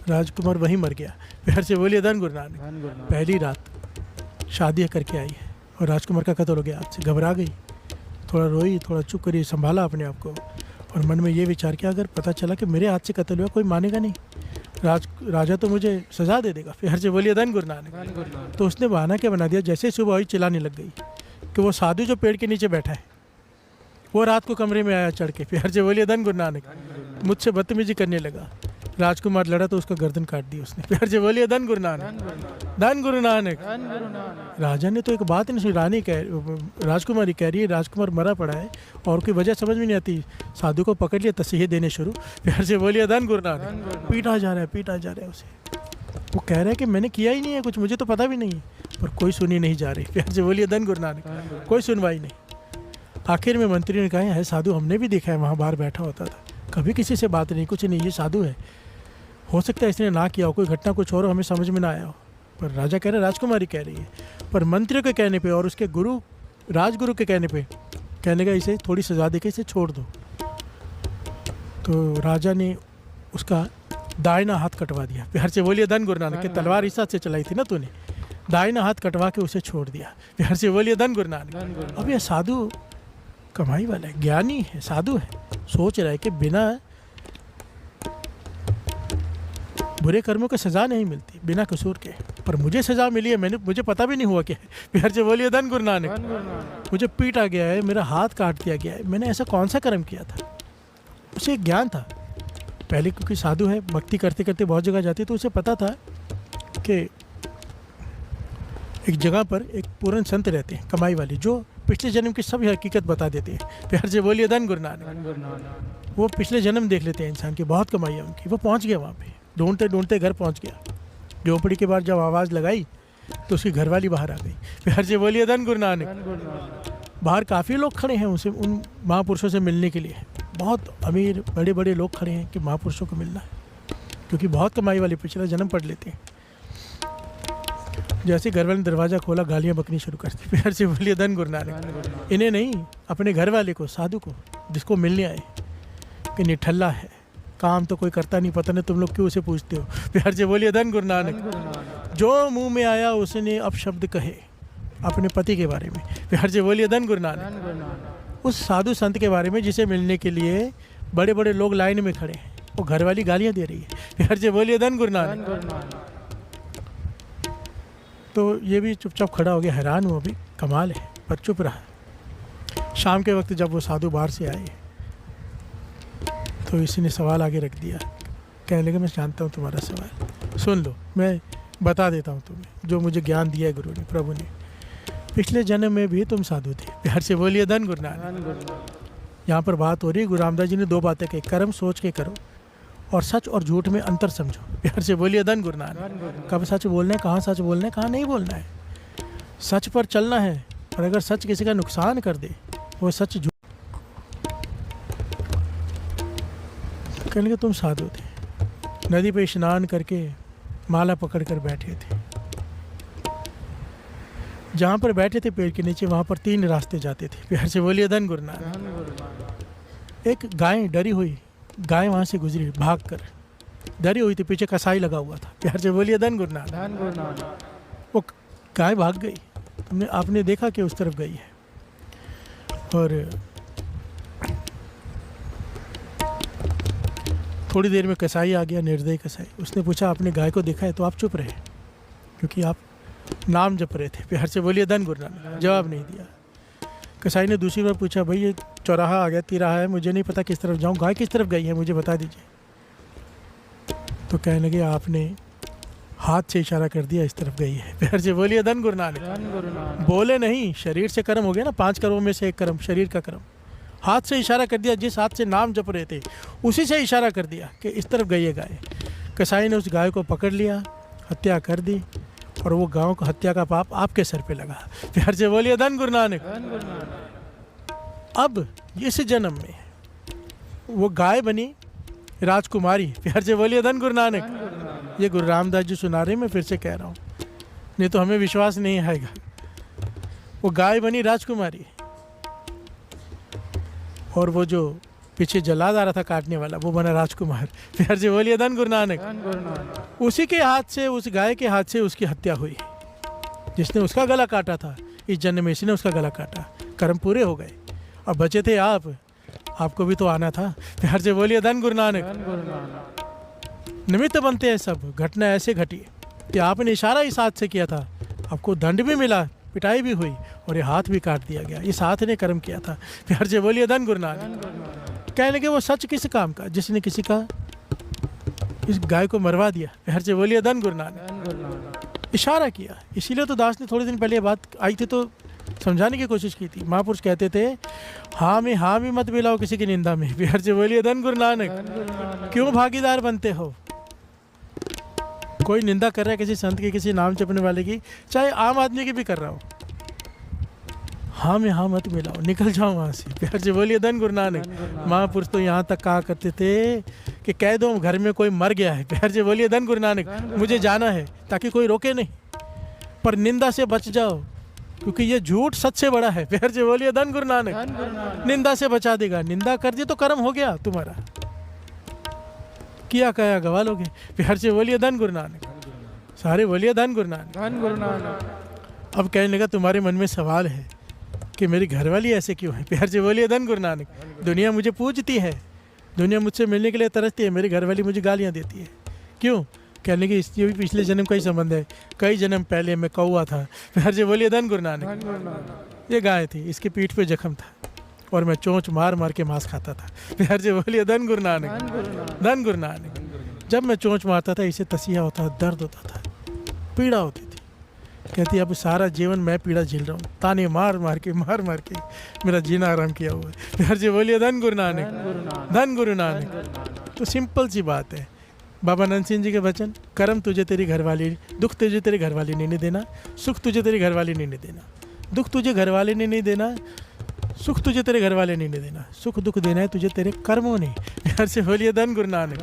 राजकुमार वहीं मर गया, प्यार से बोलिए धन गुरु नानक। पहली रात शादी करके आई है और राजकुमार का कत्ल हो गया हाथ से। घबरा गई, थोड़ा रोई, थोड़ा चुप करी, संभाला अपने आप को और मन में ये विचार किया अगर पता चला कि मेरे हाथ से कत्ल हुआ कोई मानेगा नहीं, राजा तो मुझे सजा दे देगा, प्यार से बोलिए धन गुरु नानक। तो उसने बहाना क्या बना दिया, जैसे सुबह हुई चिल्लाने लग गई कि वो साधु जो पेड़ के नीचे बैठा है वो रात को कमरे में आया चढ़ के, प्यार से बोलिए धन गुरु नानक। मुझसे बदतमीजी करने लगा। राजकुमार लड़ा तो उसका गर्दन काट दी उसने। प्यार से बोलिए धन गुरु नानक, धन गुरु नानक। राजा ने तो एक बात नहीं सुनी, रानी राजकुमारी कह रही है राजकुमार मरा पड़ा है और कोई वजह समझ में नहीं आती। साधु को पकड़ लिया, तस्वीर देने शुरू। प्यार से बोलिए धन गुरु नानक। पीटा जा रहा है उसे। वो कह रहा है कि मैंने किया ही नहीं है कुछ, मुझे तो पता भी नहीं है, पर कोई सुनी नहीं जा रही। प्यार से बोलिए धन गुरु नानक। कोई सुनवाई नहीं। आखिर में मंत्री ने कहा है साधु हमने भी देखा है, वहाँ बाहर बैठा होता था, कभी किसी से बात नहीं, कुछ नहीं, ये साधु है, हो सकता है इसने ना किया हो, कोई घटना कुछ और हमें समझ में ना आया हो। पर राजा कह रहा है, राजकुमारी कह रही है। पर मंत्री के कहने पे और उसके गुरु राजगुरु के कहने पे कहने का इसे थोड़ी सजा देके इसे छोड़ दो। तो राजा ने उसका दाहिना हाथ कटवा दिया। प्यार से बोलिए धन गुरु नानक। की तलवार इस हाथ से चलाई थी ना तूने, दाहिना हाथ कटवा के उसे छोड़ दिया। प्यार से बोलिए धन गुरु नानक। अब यह साधु कमाई वाला है, ज्ञानी है, साधु है, सोच रहा है कि बिना बुरे कर्मों को सजा नहीं मिलती बिना कसूर के, पर मुझे सजा मिली है, मुझे पता भी नहीं हुआ क्या है। प्यार से बोलिए धन गुरु नानक। मुझे पीटा गया है, मेरा हाथ काट दिया गया है, मैंने ऐसा कौन सा कर्म किया था। उसे एक ज्ञान था पहले, क्योंकि साधु है, भक्ति करते करते बहुत जगह जाते, तो उसे पता था कि एक जगह पर एक पूर्ण संत रहते हैं कमाई वाले, जो पिछले जन्म की सब हकीकत बता देते हैं। प्यार से बोलिए धन गुरु नानक। वो पिछले जन्म देख लेते हैं इंसान की, बहुत कमाई है उनकी। वो पहुंच गया वहाँ पे, ढूंढते ढूंढते घर पहुंच गया। झोपड़ी के बाद जब आवाज़ लगाई तो उसकी घरवाली बाहर आ गई। प्यार से बोलिए धन गुरु नानक। बाहर काफ़ी लोग खड़े हैं उसे, उन महापुरुषों से मिलने के लिए। बहुत अमीर बड़े बड़े लोग खड़े हैं कि महापुरुषों को मिलना है, क्योंकि बहुत कमाई वाले पिछला जन्म पढ़ लेते हैं। जैसे घर वाले ने दरवाज़ा खोला, गालियाँ बकनी शुरू कर दी। प्यार से बोलिए धन गुरु नानक। इन्हें नहीं, अपने घर वाले को, साधु को, जिसको मिलने आए, कि निठल्ला है, काम तो कोई करता नहीं, पता नहीं तुम लोग क्यों उसे पूछते हो। प्यार से बोलिए धन गुरु नानक। जो मुंह में आया उसने अपशब्द कहे अपने पति के बारे में। प्यार से बोलिए धन गुरु नानक। उस साधु संत के बारे में जिसे मिलने के लिए बड़े बड़े लोग लाइन में खड़े हैं, वो घर वाली गालियाँ दे रही है। प्यार से बोलिए धन गुरु नानक। तो ये भी चुपचाप खड़ा हो गया, हैरान हुआ, भी कमाल है, पर चुप रहा। शाम के वक्त जब वो साधु बाहर से आए तो इसी ने सवाल आगे रख दिया। कहने लगे मैं जानता हूँ तुम्हारा सवाल, सुन लो, मैं बता देता हूँ तुम्हें जो मुझे ज्ञान दिया है गुरु ने, प्रभु ने। पिछले जन्म में भी तुम साधु थे। प्यार से बोलिए धन गुरु नानक। यहाँ पर बात हो रही है, गुरु रामदास जी ने दो बातें कही, कर्म सोच के करो और सच और झूठ में अंतर समझो। प्यार से बोलिए धन गुरु नानक। कब सच बोलना है, कहाँ सच बोलना है, कहाँ नहीं बोलना है। सच पर चलना है, और अगर सच किसी का नुकसान कर दे वो सच झूठ। कहने तुम साधु थे, नदी पे स्नान करके माला पकड़ कर बैठे थे। जहाँ पर बैठे थे पेड़ के नीचे, वहाँ पर 3 रास्ते जाते थे। प्यार से बोलिए धन गुरु नानक। एक गाय डरी हुई, गाय वहाँ से गुजरी भाग कर, डरी हुई थी, पीछे कसाई लगा हुआ था। प्यार से बोलिए धन गुरु नानक। वो गाय भाग गई, आपने देखा कि उस तरफ गई है, और थोड़ी देर में कसाई आ गया, निर्दयी कसाई। उसने पूछा आपने गाय को देखा है? तो आप चुप रहे क्योंकि आप नाम जप रहे थे। प्यार से बोलिए धन गुरु नानक। जवाब नहीं दिया। कसाई ने दूसरी बार पूछा भाई ये चौराहा आ गया, तिराहा है, मुझे नहीं पता किस तरफ जाऊँ, गाय किस तरफ गई है मुझे बता दीजिए। तो कहने लगे आपने हाथ से इशारा कर दिया, इस तरफ गई है। प्यार से बोलिए धन गुरु नानक। बोले नहीं, शरीर से कर्म हो गया ना, 5 कर्मों में से एक कर्म शरीर का कर्म। हाथ से इशारा कर दिया, जिस हाथ से नाम जप रहे थे उसी से इशारा कर दिया कि इस तरफ गई है गाय। कसाई ने उस गाय को पकड़ लिया, हत्या कर दी, और वो गांव को हत्या का पाप आपके सर पे लगा। प्यार से बोलिए धन गुरु नानक। अब इस जन्म में वो गाय बनी राजकुमारी। प्यार से बोलिए धन गुरु नानक। ये गुरु रामदास जी सुना रहे, मैं फिर से कह रहा हूँ, नहीं तो हमें विश्वास नहीं आएगा। वो गाय बनी राजकुमारी, और वो जो पीछे जल्लाद आ रहा था काटने वाला, वो बना राजकुमार। प्यार से बोलिए धन गुरु नानक। उसी के हाथ से, उस गाय के हाथ से उसकी हत्या हुई। जिसने उसका गला काटा था, इस जन्म में इसने उसका गला काटा, कर्म पूरे हो गए। अब बचे थे आप, आपको भी तो आना था। प्यार से बोलिए धन गुरु नानक। निमित्त बनते हैं सब, घटना ऐसे घटी कि आपने इशारा इस हाथ से किया था, आपको दंड भी मिला, पिटाई भी हुई, और ये हाथ भी काट दिया गया। इस हाथ ने कर्म किया था। प्यार से बोलिए धन गुरु नानक। कहने के वो सच किस काम का, जिसने किसी का इस गाय को मरवा दिया। फिर से बोलिए धन गुरु नानक। धन गुरु नानक। इशारा किया। इसीलिए तो दास ने थोड़े दिन पहले ये बात आई थी तो समझाने की कोशिश की थी। महापुरुष कहते थे हाँ में मत मिलाओ किसी की निंदा में। फिर से बोलिए धन गुरु नानक। धन गुरु नानक। क्यों भागीदार बनते हो? कोई निंदा कर रहा है किसी संत की, किसी नाम जपने वाले की, चाहे आम आदमी की भी कर रहा हो, हाँ में हाँ मत मिलाओ, निकल जाओ वहाँ से। प्यार से बोलिए धन गुरु नानक। महापुरुष तो यहाँ तक कहा करते थे कि कह दो घर में कोई मर गया है, प्यार से बोलिए धन गुरु नानक, मुझे जाना है, ताकि कोई रोके नहीं। पर निंदा से बच जाओ, क्योंकि ये झूठ सच से बड़ा है। प्यार से बोलिए धन गुरु नानक। निंदा से बचा देगा। निंदा कर दी तो कर्म हो गया तुम्हारा, किया कया गवा लोगे। प्यार से बोलिए धन गुरु नानक। सारे बोलिए धन गुरु नानक। धन गुरु नानक। अब कहने लगा तुम्हारे मन में सवाल है कि मेरी घरवाली ऐसे क्यों है। प्यार से बोलिए धन गुरु नानक। दुनिया मुझे पूजती है, दुनिया मुझसे मिलने के लिए तरसती है, मेरी घरवाली मुझे गालियाँ देती है। क्यों? कहने की इससे भी पिछले जन्म का ही संबंध है। कई जन्म पहले मैं कौआ था। प्यार से बोलिए धन गुरु नानक। ये गाय थी, इसकी पीठ पे जख्म था और मैं चोंच मार मार के मांस खाता था। प्यार से बोलिए धन गुरु नानक। धन गुरु नानक। जब मैं चोंच मारता था इसे तसिया होता, दर्द होता था, पीड़ा होती थी। कहती अब सारा जीवन मैं पीड़ा झेल रहा हूँ, ताने मार मार के मेरा जीना आराम किया हुआ है। प्यार से बोलिए धन गुरु नानक। धन गुरु नानक। तो सिंपल सी बात है। बाबा नंद सिंह जी के वचन, कर्म तुझे तेरी घरवाली, दुख तुझे तेरी घरवाली ने नहीं देना, सुख तुझे तेरी घरवाली ने नहीं देना। दुख तुझे घरवाले ने नहीं देना, सुख तुझे तेरे घरवाले ने नहीं देना, सुख दुख देना है तुझे तेरे कर्मों ने। प्यार से बोलिए धन गुरु नानक।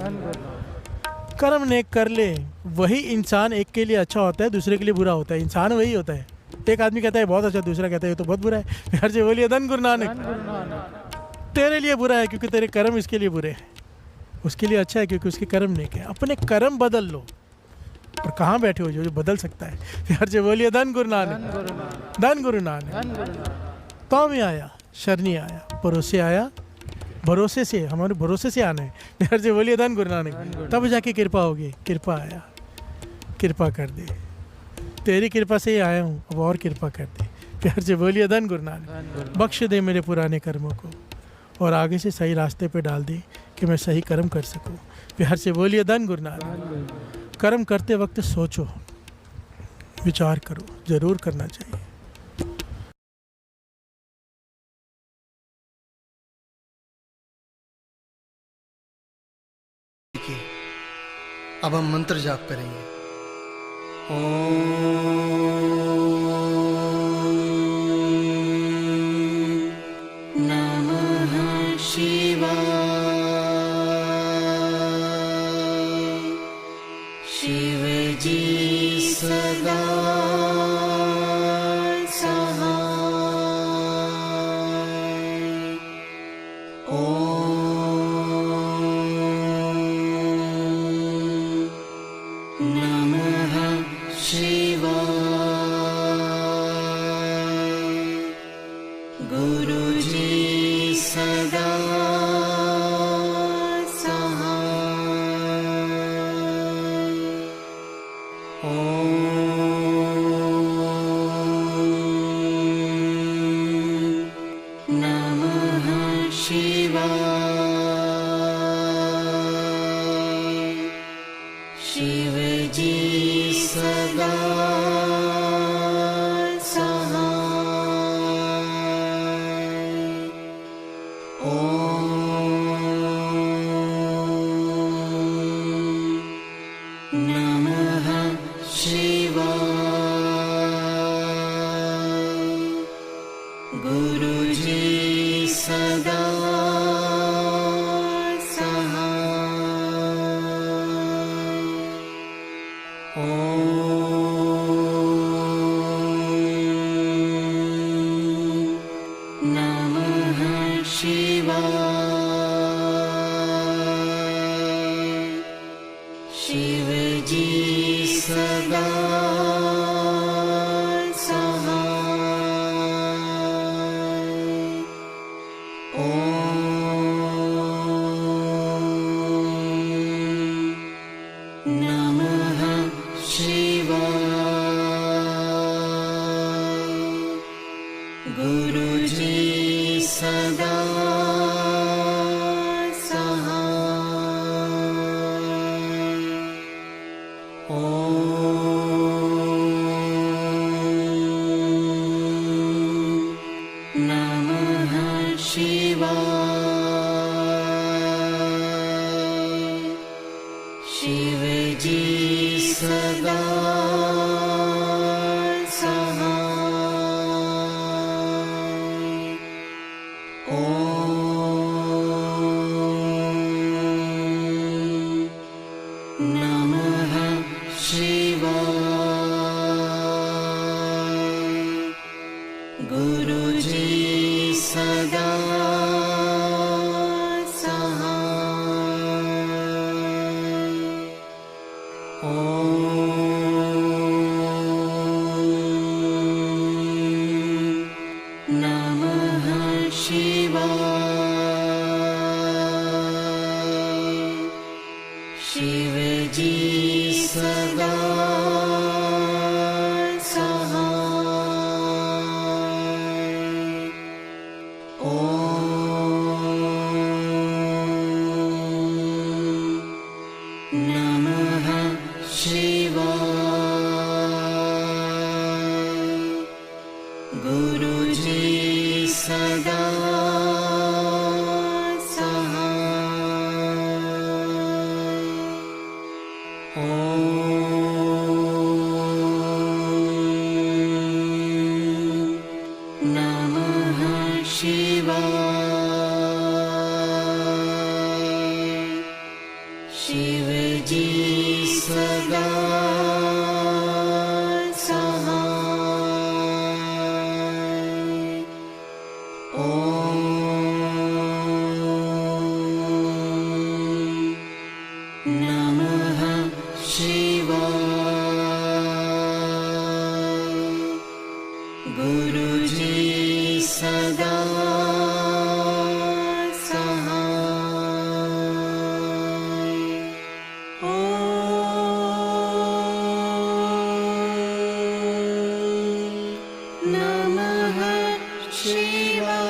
कर्म ने कर ले, वही इंसान एक के लिए अच्छा होता है, दूसरे के लिए बुरा होता है। इंसान वही होता है। एक आदमी कहता है बहुत अच्छा, दूसरा कहता है ये तो बहुत बुरा है। प्यार से बोलिए धन गुरु नानक। तेरे लिए बुरा है क्योंकि तेरे कर्म इसके लिए बुरे हैं, उसके लिए अच्छा है क्योंकि उसके कर्म नेक है। अपने कर्म बदल लो। और कहाँ बैठे हो जो बदल सकता है। प्यार से बोलिए धन गुरु नानक। धन गुरु नानक। तो में आया, शरणी आया, परोसे आया, भरोसे से, हमारे भरोसे से आना है। प्यार से बोलिए धन गुरु नानक। तब जाके कृपा होगी। कृपा आया, कृपा कर दे, तेरी कृपा से ही आया हूँ, अब और कृपा कर दे। प्यार से बोलिए धन गुरु नानक। बख्श दे मेरे पुराने कर्मों को और आगे से सही रास्ते पे डाल दे कि मैं सही कर्म कर सकूं। प्यार से बोलिए धन गुरु नानक। कर्म करते वक्त सोचो, विचार करो, जरूर करना चाहिए। अब हम मंत्र जाप करेंगे। नमः शिवाय। शिव जी सदा शिव जी सदा शिव जी सदा शिव जी सदा सहाय। ॐ नमः शिवाय। गुरुजी सदा सहाय। ॐ नमः शिवाय। शिव जी सदा सहाय। ॐ नमः शिवाय। गुरुजी सदा सहाय। ॐ नमः शिवाय। शिव जी सदा सहाय। ॐ नमः शिवाय। गुरुजी सदा सहाय। ॐ नमः शिवाय।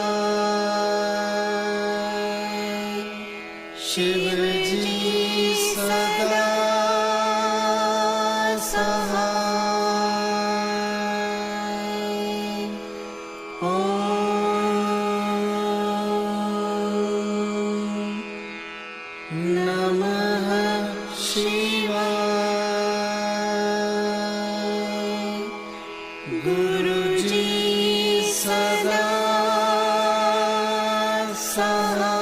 शिव जी सदा सहाय। ॐ नमः शिवाय। गुरुजी सदा सहाय।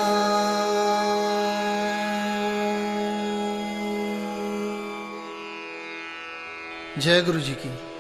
जय गुरु जी की।